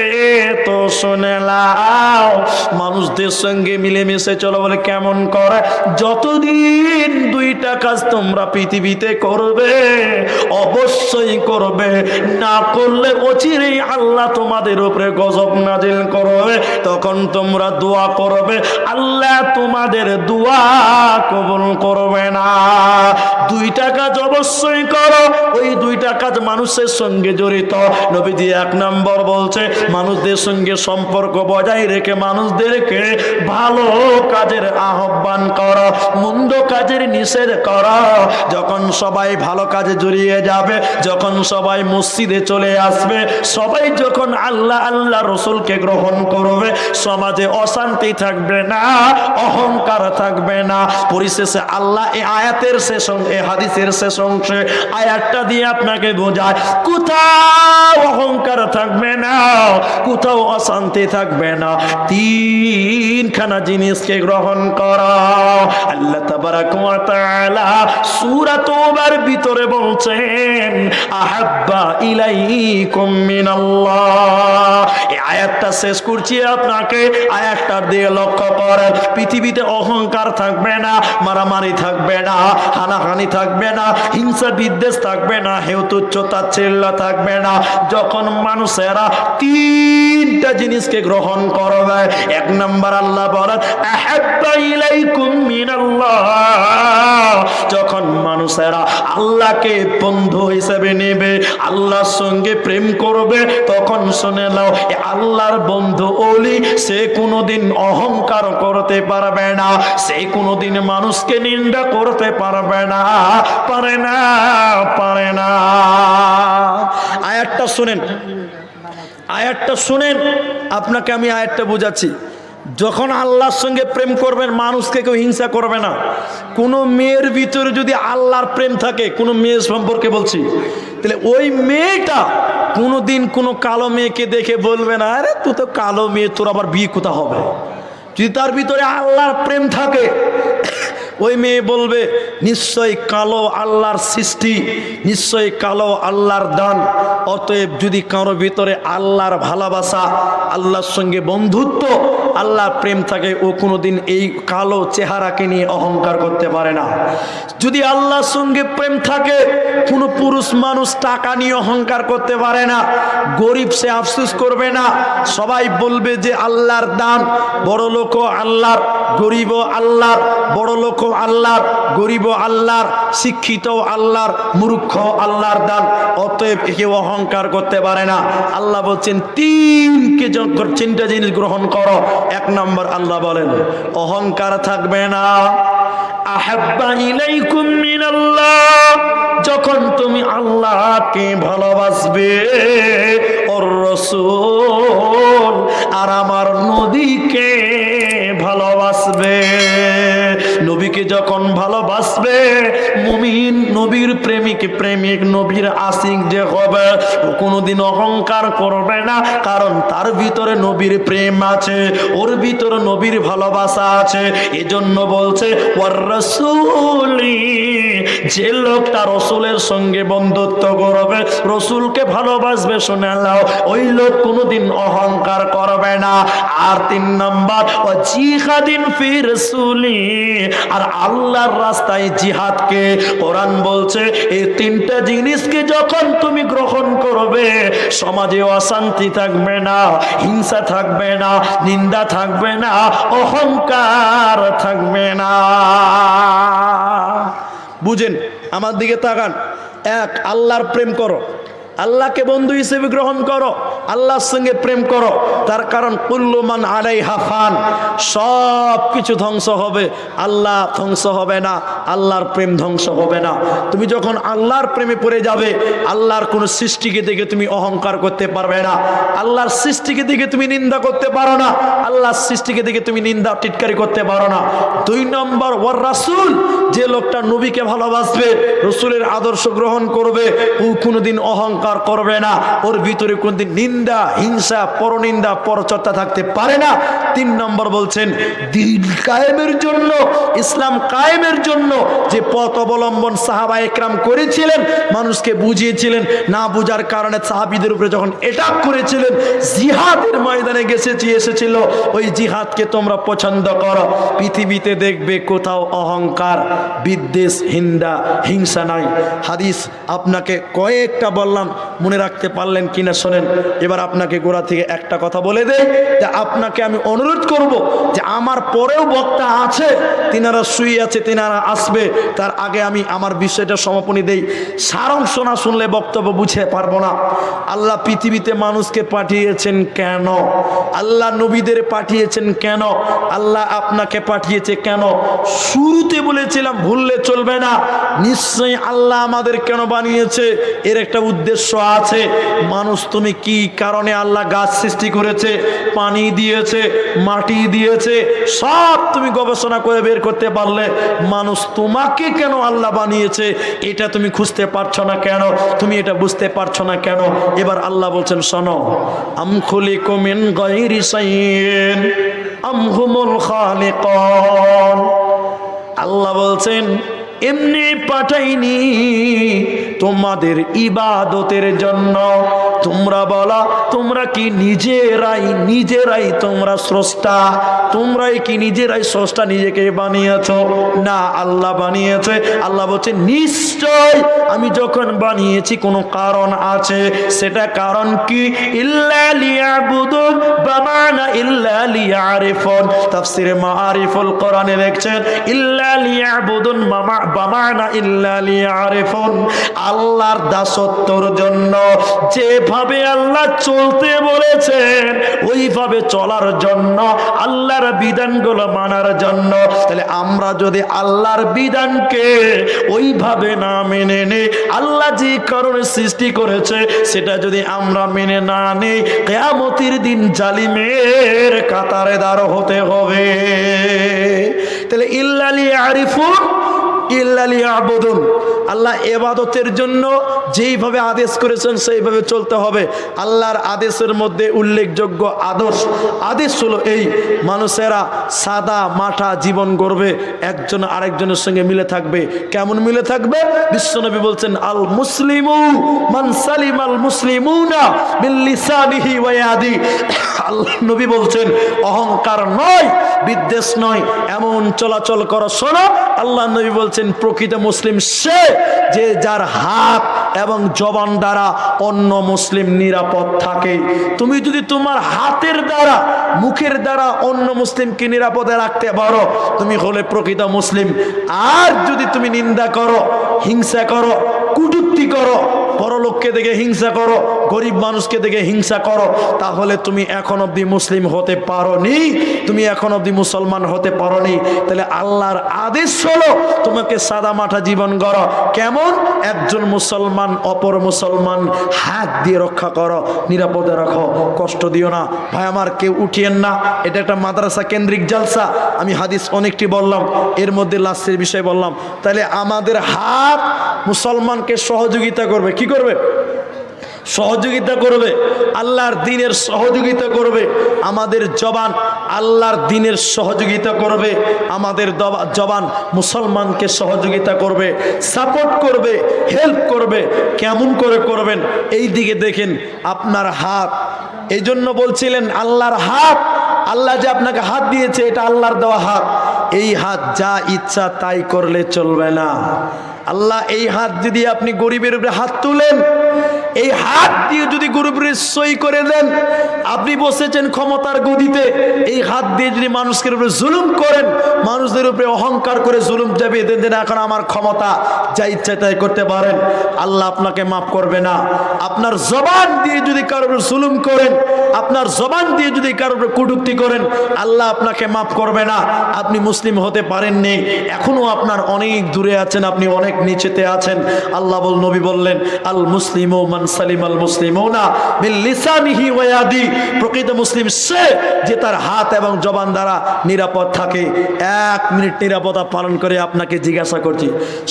তো শুনে নাও। মানুষদের সঙ্গে মিলেমিশে চলো বলে কেমন করে? যতদিন দুইটা কাজ তোমরা পৃথিবীতে করবে অবশ্যই করবে, না করলে অচিরেই আল্লাহ তোমাদের উপরে গজব নাজিল করবে। তখন তোমরা দোয়া করবে, আল্লাহ তোমাদের দোয়া কবুল করবে না। দুইটা কাজ অবশ্যই করো, ওই দুইটা কাজ মানুষের সঙ্গে জড়িত। নবীজি 1 নম্বর বলছে মানুষদের সঙ্গে সম্পর্ক বজায় রেখে মানুষদেরকে ভালো কাজের আহ্বান করো, মন্দ কাজের নিষেধ করো। যখন সবাই ভালো কাজে জড়িয়ে যাবে, যখন সবাই মসজিদে চলে আসবে, সবাই যখন আল্লাহ আল্লাহ রসুলকে গ্রহণ করবে, সমাজে অশান্তি থাকবে না, অহংকার থাকবে না। পরিশেষে আল্লাহ এই আয়াতের শেষ এই হাদিসের শেষ অংশে আয়াতটা দিয়ে আপনাকে বোঝায় কোথাও অহংকার থাকবে না, কোথাও অশান্তি থাকবে না। তিনখানা জিনিসকে গ্রহণ করা। আল্লাহ তাবারাক ওয়া তাআলা সূরা তওবার ভিতরে বলছেন আহাব্বা ইলাইকুম মিনাল্লাহ। এই আয়াতটা শেষ করছি আপনাকে, আয়াতটা দিয়ে লক্ষ্য করেন। পৃথিবীতে অহংকার থাকবে না, মারামারি থাকবে না, হানাহানি থাকবে না, হিংসা বিদ্বেষ থাকবে না, হেয়তুচ্ছ তাচ্ছিল্য থাকবে না। যখন মানুষেরা তিনটা জিনিসকে গ্রহণ করবে, 1 নম্বর আল্লাহ বলেন আহাব্বা ইলাইকুম মিনাল্লাহ। যখন মানুষেরা আল্লাহকে বন্ধু হিসেবে নেবে, আল্লাহর সঙ্গে প্রেম করবে, তখন শুনে নাও আল্লাহর বন্ধু ওলি সে কোনোদিন অহংকার করতে পারবে না, সে কোনোদিন মানুষকে নিন্দা করতে পারবে না, পারে না, পারে না। আয়াতটা শুনেন, আয়াতটা শুনেন, আপনাকে আমি আয়াতটা বোঝাচ্ছি। যখন আল্লাহর সঙ্গে প্রেম করবেন, মানুষকে কেউ হিংসা করবে না। কোনো মেয়ের ভিতরে যদি আল্লাহর প্রেম থাকে, কোনো মেয়ের সম্পর্কে বলছি, তাহলে ওই মেয়েটা কোনোদিন কোনো কালো মেয়েকে দেখে বলবে না আরে তুই তো কালো মেয়ে, তোর আবার বিয়ে কোথা হবে। যদি তার ভিতরে আল্লাহর প্রেম থাকে, ওই মেয়ে বলবে নিশ্চয়ই কালো আল্লাহর সৃষ্টি, নিশ্চয়ই কালো আল্লাহর দান। অতএব যদি কারো ভিতরে আল্লাহর ভালোবাসা, আল্লাহর সঙ্গে বন্ধুত্ব, আল্লাহর প্রেম থাকে, ও কোনোদিন এই কালো চেহারাকে নিয়ে অহংকার করতে পারে না। যদি আল্লাহর সঙ্গে প্রেম থাকে, কোনো পুরুষ মানুষ টাকা নিয়ে অহংকার করতে পারে না। গরিব সে আফসোস করবে না, সবাই বলবে যে আল্লাহর দান, বড় লোক আল্লাহর, গরিব আল্লাহর, বড় লোক আল্লাহর, গরিব আল্লাহর, শিক্ষিত আল্লাহর, মূর্খ আল্লাহর দান। অতএব কেউ অহংকার করতে পারে না। আল্লাহ বলছেন তিনটা জিনিস গ্রহণ করো। 1 নম্বর আল্লাহ বলেন অহংকার থাকবে না। আহাব্বা ইলাইকুম মিনাল্লাহ, যখন তুমি আল্লাহকে ভালোবাসবে, ওর রাসূল আর আমার নবীকে ভালোবাসবে। নবীকে যখন ভালোবাসবে, মুমিন নবীর প্রেমিক, প্রেমিক নবীর আশিক যে হবে, ও কোনোদিন অহংকার করবে না, কারণ তার ভিতরে নবীর প্রেম আছে, ওর ভিতরে নবীর ভালোবাসা আছে। এজন্য বলছে ওয়ার রাসূলি, যে লোকটা রসুলের সঙ্গে বন্ধুত্ব করবে, রসুলকে ভালোবাসবে, শুনে নাও ওই লোক কোনোদিন অহংকার করবে না। আর 3 নম্বর ও জিহাদিন ফি রাসূলি, আর আল্লাহর রাস্তায় জিহাদকে কোরআন বলছে এই 3টা জিনিসকে যখন তুমি গ্রহণ করবে, সমাজে অশান্তি থাকবে না, হিংসা থাকবে না, নিন্দা থাকবে না, অহংকার থাকবে না। বুঝেন, আমার দিকে তাকান। 1, আল্লাহর প্রেম করো, আল্লাহকে বন্ধু হিসেবে গ্রহণ করো, আল্লাহর সঙ্গে প্রেম করো। তার কারণ কুল্লু মান আলাইহা ফান, সব কিছু ধ্বংস হবে, আল্লাহ ধ্বংস হবে না, আল্লাহর প্রেম ধ্বংস হবে না। তুমি যখন আল্লাহর প্রেমে পড়ে যাবে, আল্লাহর কোনো সৃষ্টিকে দেখে তুমি অহংকার করতে পারবে না, আল্লাহর সৃষ্টিকে দেখে তুমি নিন্দা করতে পারো না, আল্লাহর সৃষ্টিকে দেখে তুমি নিন্দা টিটকারি করতে পারো না। 2 নম্বর ওয়ার রাসূল, যে লোকটা নবীকে ভালোবাসবে, রসুলের আদর্শ গ্রহণ করবে, ও কোনোদিন অহংকার করবে না, ওর ভিতরে কোনোদিন নিন্দা, হিংসা, পরনিন্দা, পরচর্চা থাকতে পারে না। 3 নম্বর বলছেন, দ্বীন কায়েমের জন্য, ইসলাম কায়েমের জন্য যে পথ অবলম্বন সাহাবা একরাম করেছিলেন, মানুষকে বুঝিয়েছিলেন, না বুঝার কারণে সাহাবীদের উপরে যখন অ্যাটাক করেছিলেন, জিহাদের ময়দানে এসেছিল, ওই জিহাদকে তোমরা পছন্দ করো। পৃথিবীতে দেখবে কোথাও অহংকার, বিদ্বেষ, হিংসা নাই। হাদিস আপনাকে কয়েকটা বললাম, মনে রাখতে পারলেন কিনা শোনেন। এবার আপনাকে গোড়া থেকে একটা কথা বলে দেই, যে আপনাকে আমি অনুরোধ করব যে আমার পরেও বক্তা আছে, তিনারা শুয়ে আছে, তিনারা আসবে, তার আগে আমি আমার বিষয়টা সমাপনী দেই। সারাংশ না শুনলে বক্তব্য বুঝে পারবো না। আল্লাহ পৃথিবীতে মানুষকে পাঠিয়েছেন কেন? আল্লাহ নবীদের পাঠিয়েছেন কেন? আল্লাহ আপনাকে পাঠিয়েছে কেন? শুরুতে বলেছিলাম, ভুললে চলবে না, নিশ্চয়ই আল্লাহ আমাদের কেন বানিয়েছে এর একটা উদ্দেশ্য আছে। মানুষ তুমি কি কারণে আল্লাহ গাছ সৃষ্টি করেছে, পানি দিয়েছে, মাটি দিয়েছে, সব তুমি গবেষণা করে বের করতে পারলে, মানুষ তোমাকে কেন আল্লাহ বানিয়েছে এটা তুমি খুঁজতে পারছো না কেন? তুমি এটা বুঝতে পারছো না কেন? এবার আল্লাহ বলছেন, শোনো, আম খুলিকু মিন গায়রি শাইইন আম হুমুল খালিকুন। আল্লাহ বলছেন, এমনি পাঠাইনি তোমাদের ইবাদতের জন্য। তোমরা বলা, তোমরা কি নিজেরাই তোমরা স্রষ্টা? তোমরাই কি নিজেরাই স্রষ্টা, নিজেকে বানিয়েছো? না, আল্লাহ বানিয়েছে। আল্লাহ বলছে, নিশ্চয় আমি যখন বানিয়েছি কোনো কারণ আছে। সেটা কারণ কি? ইল্লা লিয়াবুদুন বামানা ইল্লা লিয়ারিফুন। তাফসীরে মাআরিফুল কোরআনে দেখছেন, ইল্লা লিয়াবুদুন বামানা ইল্লা লিয়ারিফুন। আল্লাহর দাসত্বর জন্য, যেভাবে আল্লাহ চলতে বলেছেন ওইভাবে চলার জন্য, আল্লাহর বিধানগুলো মানার জন্য। তাহলে আমরা যদি আল্লাহর বিধানকে ওইভাবে না মেনে নেই, আল্লাহ যে কারণে সৃষ্টি করেছে সেটা যদি আমরা মেনে না নেই, কিয়ামতের দিন জালিমের কাতারে দাঁড় হতে হবে। তাহলে ইল্লা লিয়ারিফুন ইল্লা লিয়াবুদুন, আল্লাহ ইবাদতের জন্য যেইভাবে আদেশ করেছেন সেইভাবে চলতে হবে। আল্লাহর আদেশের মধ্যে উল্লেখযোগ্য আদেশ হলো এই, মানুষেরা সাদা মাঠা জীবন গড়বে, একজন আরেকজনের সঙ্গে মিলে থাকবে। কেমন মিলে থাকবে? বিশ্বনবী বলছেন, আল মুসলিমু মান সালিমাল মুসলিমুনা মিন লিসানিহি ওয়া ইয়াদি। আল্লাহ নবী বলছেন, অহংকার নয়, বিদ্বেষ নয়, এমন চলাচল করো। শোনো, আল্লাহ নবী বলছেন, প্রকৃত মুসলিম সে যে যার হাত এবং জবান দ্বারা অন্য মুসলিম নিরাপদ থাকে। তুমি যদি তোমার হাতের দ্বারা, মুখের দ্বারা অন্য মুসলিমকে নিরাপদে রাখতে পারো, তুমি হলে প্রকৃত মুসলিম। আর যদি তুমি নিন্দা করো, হিংসা করো, কটূক্তি করো, পরলোককে দেখে হিংসা করো, গরিব মানুষকে দেখে হিংসা করো, তাহলে তুমি এখন অবধি মুসলিম হতে পারোনি, তুমি এখন অবধি মুসলমান হতে পারোনি। তাহলে আল্লাহর আদেশ হলো তোমাকে সাদা মাঠা জীবন গড়ো। কেমন? একজন মুসলমান অপর মুসলমান হাত দিয়ে রক্ষা করো, নিরাপদে রাখো, কষ্ট দিও না। ভাই আমার, কেউ উঠিয়েন না, এটা একটা মাদ্রাসা কেন্দ্রিক জালসা। আমি হাদিস অনেকটি বললাম, এর মধ্যে লাস্টের বিষয় বললাম। তাহলে আমাদের হাত মুসলমানকে সহযোগিতা করবে। কি করবে? সহযোগিতা করবে, আল্লাহর দ্বীনের সহযোগিতা করবে। আমাদের জবান আল্লাহর দ্বীনের সহযোগিতা করবে, আমাদের জবান মুসলমানকে সহযোগিতা করবে, সাপোর্ট করবে, হেল্প করবে। কেমন করে করবেন? এই দিকে দেখেন, আপনার হাত, এই জন্য বলছিলেন আল্লাহর হাত, আল্লাহ যে আপনাকে হাত দিয়েছে এটা আল্লাহর দেওয়া হাত। এই হাত যা ইচ্ছা তাই করলে চলবে না। আল্লাহ এই হাত যদি আপনি গরিবের উপরে হাত তুলেন, এই হাত দিয়ে যদি গরিবের সই করে দেন, আপনি বসেছেন ক্ষমতার গদিতে, এই হাত দিয়ে যদি মানুষের উপরে জুলুম করেন, মানুষদের উপরে অহংকার করে জুলুম চাপিয়ে দেন যে এখন আমার ক্ষমতা, যা ইচ্ছা তাই করতে পারেন, আল্লাহ আপনাকে মাফ করবে না। আপনার জবান দিয়ে যদি কারোর উপরে জুলুম করেন, আপনার জবান দিয়ে যদি কারোর উপরে কটূক্তি করেন, আল্লাহ আপনাকে মাফ করবে না। আপনি মুসলিম হতে পারেননি, এখনো আপনার অনেক দূরে আছেন, আপনি অনেক নিচেতে আছেন। আল্লাহ নবী বললেন, আল মুসলিমু মান সালিমাল মুসলিমুনা মিন লিসানিহি ওয়া ইয়াদি। প্রকৃত মুসলিম সে যে তার হাত এবং জবান দ্বারা নিরাপদ থাকে। 1 মিনিট নিরাপত্তা পালন করে আপনাকে জিজ্ঞাসা করছি,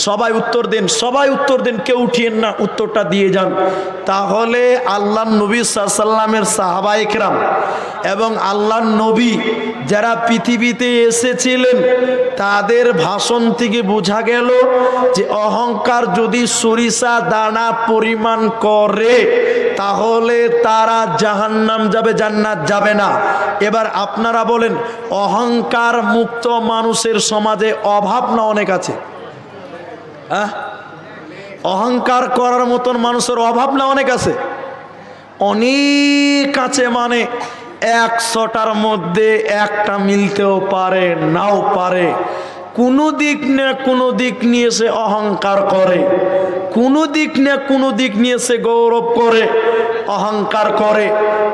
সবাই উত্তর দেন, সবাই উত্তর দেন, কেউ উঠিয়েন না, উত্তরটা দিয়ে যান। তাহলে আল্লাহর নবী সাল্লাল্লাহু আলাইহি ওয়াসাল্লামের সাহাবায়ে কেরাম এবং আল্লাহর নবী যারা পৃথিবীতে এসেছিলেন তাদের ভাষণ থেকে বোঝা গেল যে অহংকার যদি সরিষা দানা পরিমাণ করে তাহলে তারা জাহান্নাম যাবে, জান্নাত যাবে না। এবার আপনারা বলেন, অহংকার মুক্ত মানুষের সমাজে অভাব না অনেক আছে? অহংকার করার মতন মানুষের অভাব না অনেক আছে? অনেক আছে, মানে 100টার মধ্যে একটা মিলতেও পারে, নাও পারে। কোনো দিক না কোনো দিক নিয়ে সে অহংকার করে, কোনো দিক না কোনো দিক নিয়ে সে গৌরব করে, অহংকার করে।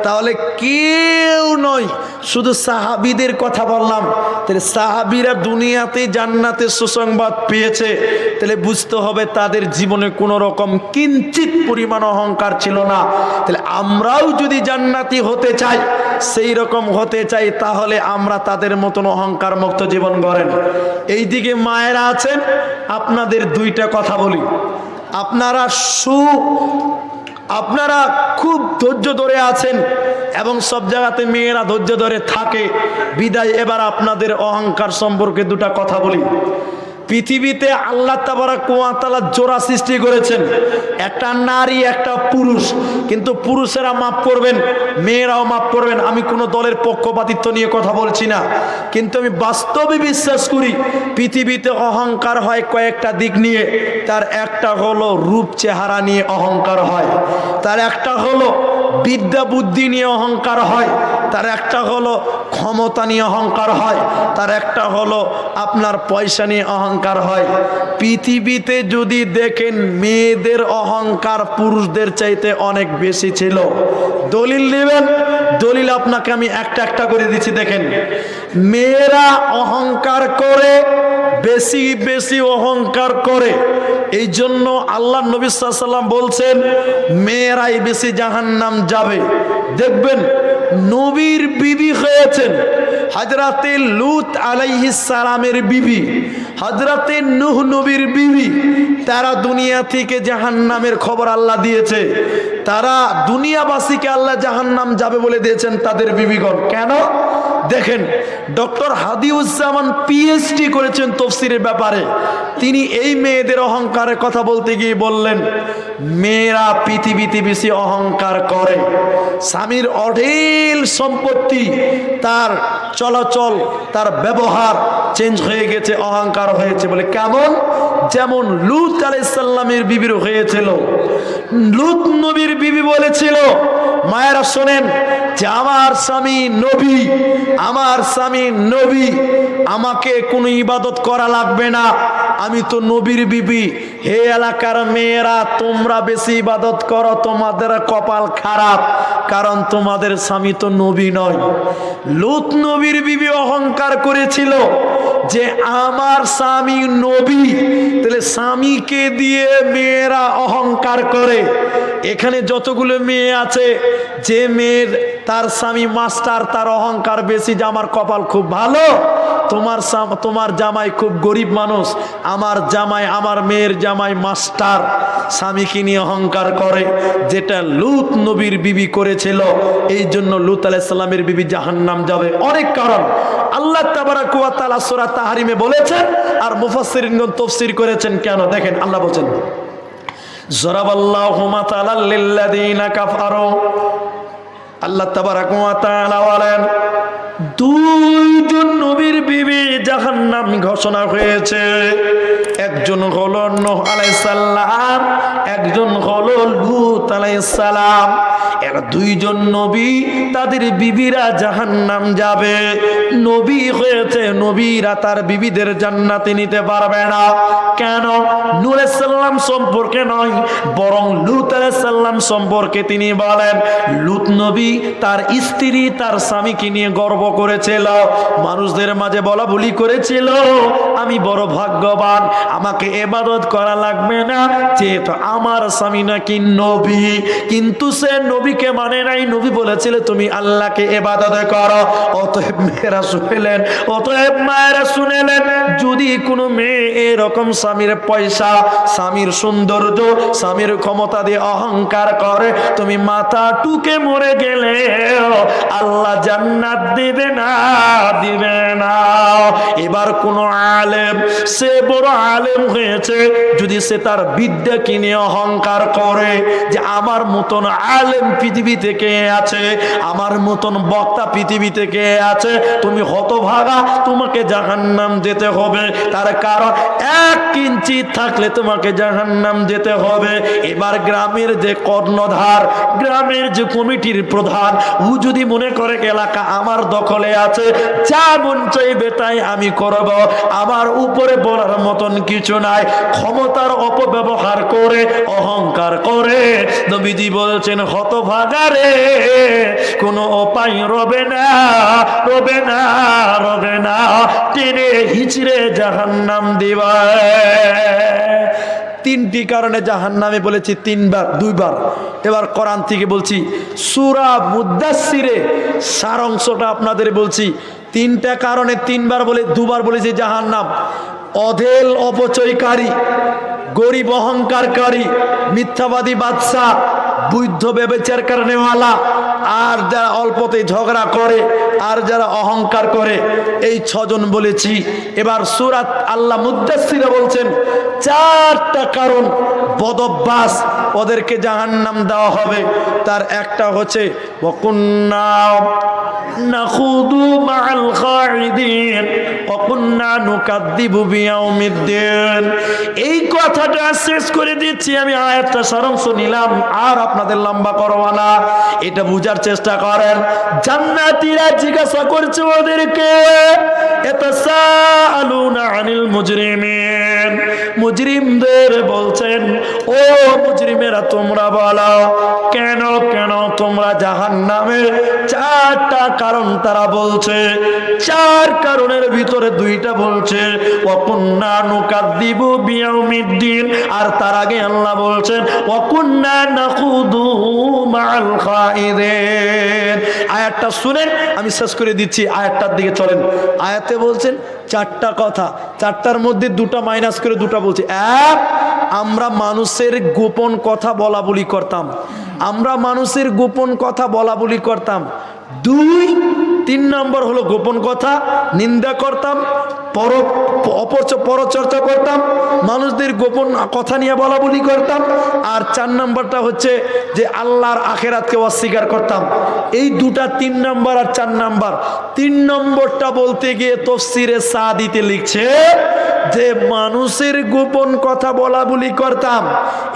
তাহলে কেউ নয়, শুধু সাহাবীদের কথা বললাম। তাহলে সাহাবীরা দুনিয়াতে জান্নাতের সুসংবাদ পেয়েছে, তাহলে বুঝতে হবে তাদের জীবনে কোনো রকম কিঞ্চিত পরিমাণ অহংকার ছিল না। তাহলে আমরাও যদি জান্নাতি হতে চাই, সেই রকম হতে চাই, তাহলে আমরা তাদের মতন অহংকার মুক্ত জীবন গড়েন। এইদিকে মায়েরা আছেন, আপনাদের 2টা কথা বলি। আপনারা খুব ধৈর্য ধরে আছেন এবং সব জায়গাতে মেয়েরা ধৈর্য ধরে থাকে বিদায়। এবার আপনাদের অহংকার সম্পর্কে 2টা কথা বলি। পৃথিবীতে আল্লাহ তাবারক ওয়া তাআলা জোড়া সৃষ্টি করেছেন, একটা নারী একটা পুরুষ, কিন্তু পুরুষেরা মাফ করবেন, মেয়েরাও মাফ করবেন। আমি কোনো দলের পক্ষপাতিত্ব নিয়ে কথা বলছি না, কিন্তু আমি বাস্তবে বিশ্বাস করি পৃথিবীতে অহংকার হয় কয়েকটা দিক নিয়ে। তার একটা হলো রূপ চেহারা নিয়ে অহংকার হয়, তার একটা হলো বিদ্যা বুদ্ধি নিয়ে অহংকার হয়, তার একটা হলো ক্ষমতা নিয়ে অহংকার হয়, তার একটা হলো আপনার পয়সা নিয়ে অহংকার হয়। পৃথিবীতে যদি দেখেন মেয়েদের অহংকার পুরুষদের চাইতে অনেক বেশি ছিল। দলিল নেবেন, দলিল আপনাকে আমি একটা একটা করে দিচ্ছি। দেখেন, মেয়েরা অহংকার করে, বেশি বেশি অহংকার করে। এই জন্য আল্লাহ নবী সাল্লাল্লাহু আলাইহি ওয়াসাল্লাম বলছেন মেয়েরাই বেশি জাহান্নাম যাবে। দেখবেন নবীর বিবি হয়েছেন হযরতে লূত আলাইহিস সালামের বিবি, হযরতে নূহ নবীর বিবি। তারা দুনিয়া থেকে জাহান্নামের খবর আল্লাহ দিয়েছে, তারা দুনিয়াবাসীকে আল্লাহ জাহান্নাম যাবে বলে দিয়েছেন তাদের বিবিগণ। কেন? দেখেন, ডক্টর হাদিউজ্জামান পিএইচডি করেছেন তাফসীরের ব্যাপারে। তিনি এই মেয়েদের অহংকারের কথা বলতে গিয়ে বললেন, মেয়েরা পৃথিবীতে বেশি অহংকার করে। স্বামীর অঢেল সম্পত্তি, তার চলাচল, তার ব্যবহার চেঞ্জ হয়ে গেছে, অহংকার হয়েছে বলে। কেমন? যেমন লূত আলাইহিস সালামের বিবির হয়েছিল। লূত নবীর বিবি বলেছিল, মায়েরা শোনেন, যে আমার স্বামী নবী, আমার স্বামী নবী, আমাকে কোনো ইবাদত করা লাগবে না, আমি তো নবীর বিবি। হে এলাকার মেয়েরা, তোমরা বেশি ইবাদত করো, তোমাদের কপাল খারাপ, কারণ তোমাদের স্বামী তো নবী নয়। লূত নবীর বিবি অহংকার করেছিল যে আমার স্বামী নবী। তাহলে স্বামীকে দিয়ে মেয়েরা অহংকার করে। এখানে যতগুলো মেয়ে আছে, যে মেয়ের তার স্বামী মাস্টার, তার অহংকার বেশি যে আমার কপাল খুব ভালো, তোমার জামাই খুব গরিব মানুষ, আমার জামাই, আমার মেয়ের জামাই মাস্টার, স্বামীকে নিয়ে অহংকার করে, যেটা লূত নবীর বিবি করেছিল। এই জন্য লূত আলাইহিস সালামের বিবি জাহান্নাম যাবে। অনেক কারণ আল্লাহ তাবারক ওয়া তাআলা সূরা তাহরিমে বলেছেন, আর মুফাসসিরিনগণ তাফসীর করেছেন। কেন? দেখেন, আল্লাহ বলেন, যারাবাল্লাহু মাতালাল লিল্লাযীনা কাফারু। আল্লাহ তাবারক ওয়া তাআলা বলেন, 2 জন নবীর বিবি জাহান্নাম ঘোষণা হয়েছে। একজন হলো নূহ আলাইহিস সালাম, একজন হলো লূত আলাইহিস সালাম। এরা 2 জন নবী, তাদের বিবিরা জাহান্নাম যাবে। নবী হয়েছে, নবীরা তার বিবিদের জান্নাতে নিতে পারবে না। কেন? নূহ আলাইহিস সালাম সম্পর্কে নয়, বরং লূত আলাইহিস সালাম সম্পর্কে তিনি বলেন, লূত নবী তার স্ত্রী তার স্বামীকে নিয়ে গর্ব করেছিল, মানুষদের মাঝে বলা বলি করেছিল, আমি বড় ভাগ্যবান, আমাকে ইবাদত করা লাগবে না, যেহেতু আমার স্বামী নাকি নবী। কিন্তু সে নবীকে মানে নাই, নবী বলেছিল তুমি আল্লাহকে ইবাদত করো। অতএব মেয়েরা শুনলেন, অতএব মায়েরা শুনলেন, যদি কোনো মেয়ে এরকম স্বামীর পয়সা, স্বামীর সৌন্দর্য, স্বামীর ক্ষমতা দিয়ে অহংকার করে, তুমি মাথা টুকে মরে গেলে আল্লাহ জান্নাত দিবে না, দিবে না। এবার কোন আলেম, সে বড় আলেম হয়েছে, যদি সে তার বিদ্যা কিনে অহংকার করে যে আমার মতন আলেম পৃথিবী থেকে আছে, আমার মতন বক্তা পৃথিবী থেকে আছে, তুমি হতভাগা, তোমাকে জাহান্নাম যেতে হবে। তার কারণ 1 ইঞ্চি থাকলে তোমাকে জাহান্নাম যেতে হবে। এবার গ্রামের যে কর্ণধার, গ্রামের যে কমিটির প্রধান, ও যদি মনে করে এলাকা আমার দখলে আছে, যা মন চাইবে তাই আমি করব, আমার উপরে বলার মতন কিছু নাই, ক্ষমতার অপব্যবহার করে অহংকার করে, নবীজি বলছেন হতভাগা রে, কোনো উপায় রবে না, রবে না, রবে না, টেনে হিচড়ে জাহান্নাম দিবা। 3টি কারণে জাহান্নামে বলেছি 3বার, 2বার। এবার কোরআন থেকে বলছি, সূরা মুদাসসিরে সারাংশটা আপনাদের বলছি। 3টা কারণে 3বার বলে, 2বার বলেছি জাহান্নাম। অধেল অপচয়কারী, গরিব অহংকারকারী, মিথ্যাবাদী বাদশা, বৈধ ব্যভিচার কারণেওয়ালা, আর যারা অল্পতে ঝগড়া করে, আর যারা অহংকার করে, এই 6 জন বলেছি। এবার সূরা আল্লাহ মুদাসসিরে বলছেন 4টা কারণ, বদঅভ্যাস, ওদেরকে জাহান্নাম দেওয়া হবে। তার একটা হচ্ছে ওয়াকুন্না নাখুদু মাআল খাইদিন ওয়াকুন্না নুকাদ্দিবু বিয়াউমিদ্দিন। এই কথাটা শেষ করে দিচ্ছি আমি, আয়াতটা সারাংশ নিলাম, আর আপনাদের লম্বা করব না, এটা বুঝার চেষ্টা করেন। জান্নাতীরা জিজ্ঞাসা করছে ওদেরকে, ইয়াতাসাআলুনা আনিল মুজরিমিন, মুজরিমদের বলছেন, ও মুজরিমেরা তোমরা বলো কেন কেন তোমরা জাহান্নামে? 4টা কারণ তারা বলছে, 4 কারণের ভিতরে 2টা বলছে ওয়াকুন্না নুকাদ্দিবু বিয়াউমিদ্দিন, আর তার আগে আল্লাহ বলছেন ওয়াকুন্না নাখুদু মাআল খাইদিন। আয়াতটা শুনেন, আমি শেষ করে দিচ্ছি, আয়াতটার দিকে চলেন। আয়াতে বলছেন 4টা কথা, 4টার মধ্যে 2টা মাইনাস করে 2টা বলছে। 1, আমরা মানুষের গোপন কথা বলা বলি করতাম, আমরা মানুষের গোপন কথা বলা বলি করতাম। 2, 3 নম্বর হলো গোপন কথা নিন্দা করতাম, পরচর্চা করতাম, মানুষদের গোপন কথা নিয়ে বলা বলি করতাম। আর 4 নম্বরটা হচ্ছে যে আল্লাহর আখেরাতকে অস্বীকার করতাম। এই 2টা, 3 নম্বর আর 4 নম্বর। 3 নম্বরটা বলতে গিয়ে তাফসীরে সাদিতে লিখছে যে মানুষের গোপন কথা বলা বলি করতাম,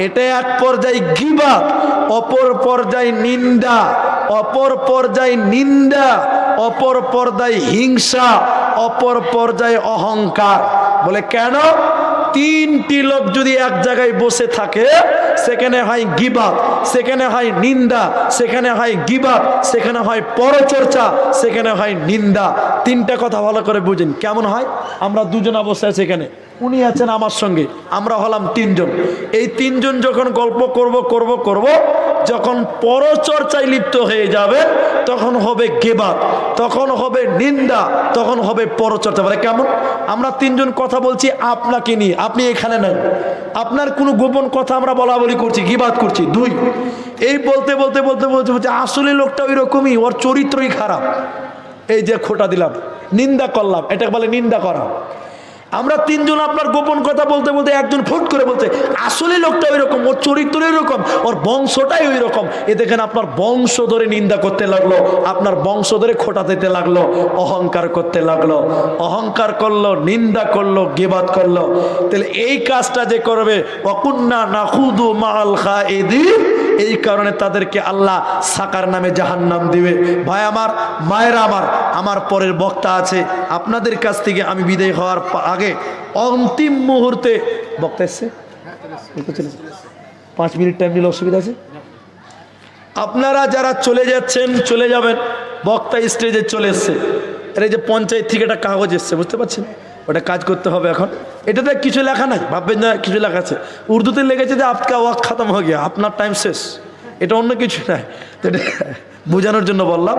এটা এক পর্যায়ে গীবত, অপর পর্যায়ে নিন্দা, অপর পর্যায়ে নিন্দা, অপর পর্যায়ে হিংসা, অপর পর্যায়ে অহংকার। বলে কেন? 3টি লোক যদি এক জায়গায় বসে থাকে, সেখানে হয় গীবত, সেখানে হয় নিন্দা, সেখানে হয় গীবত, সেখানে হয় পরচর্চা, সেখানে হয় নিন্দা। 3টা কথা ভালো করে বুঝেন কেমন হয়। আমরা 2 জন বসে আছি এখানে, উনি আছেন আমার সঙ্গে, আমরা হলাম 3 জন। এই 3 জন যখন গল্প করব, যখন পরচর্চায় লিপ্ত হয়ে যাবে, তখন হবে গীবত, তখন হবে নিন্দা, তখন হবে পরচর্চা। বলে কেমন? আমরা 3 জন কথা বলছি আপনাকে নিয়ে, আপনি এখানে নাই, আপনার কোনো গোপন কথা আমরা বলা বলি করছি, গীবত করছি। 2, এই বলতে আসলে লোকটা ওই রকমই, ওর চরিত্রই খারাপ, এই যে খোটা দিলাম, নিন্দা করলাম, এটা বলে নিন্দা করা। আমরা 3 জন আপনার গোপন কথা বলতে একজন ফুট করে বলতে আসলে লোকটা ওই রকম, ওর চরিত্র ওই রকম, ওর বংশটাই ওই রকম। এ দেখেন আপনার বংশ ধরে নিন্দা করতে লাগলো, আপনার বংশ ধরে খোটা দিতে লাগলো, অহংকার করতে লাগলো, অহংকার করলো, নিন্দা করলো, গীবত করলো। তাহলে এই কাজটা যে করবে ওয়াকুন্না নাখুদু মাআল খাইদিন, এই কারণে তাদেরকে আল্লাহ সাকার নামে জাহান্নাম দিবে। ভাই আমার, মায়েরা আমার, আমার পরের বক্তা আছে, আপনাদের কাছ থেকে আমি বিদায় হওয়ার আগে অন্তিম মুহূর্তে বক্তা এসছে 5 মিনিট টাইম নিলে অসুবিধা আছে? আপনারা যারা চলে যাচ্ছেন চলে যাবেন, বক্তা স্টেজে চলে এসছে, এর এই যে পঞ্চায়েত থেকে একটা কাগজ এসছে, বুঝতে পারছেন, ওটা কাজ করতে হবে এখন। এটাতে কিছু লেখা নাই, ভাববেন না কিছু লেখা আছে, উর্দুতে লেগেছে যে আপকা ওয়াক্ত খতম হয়ে গিয়া, আপনার টাইম শেষ, এটা অন্য কিছু নাই, বোঝানোর জন্য বললাম।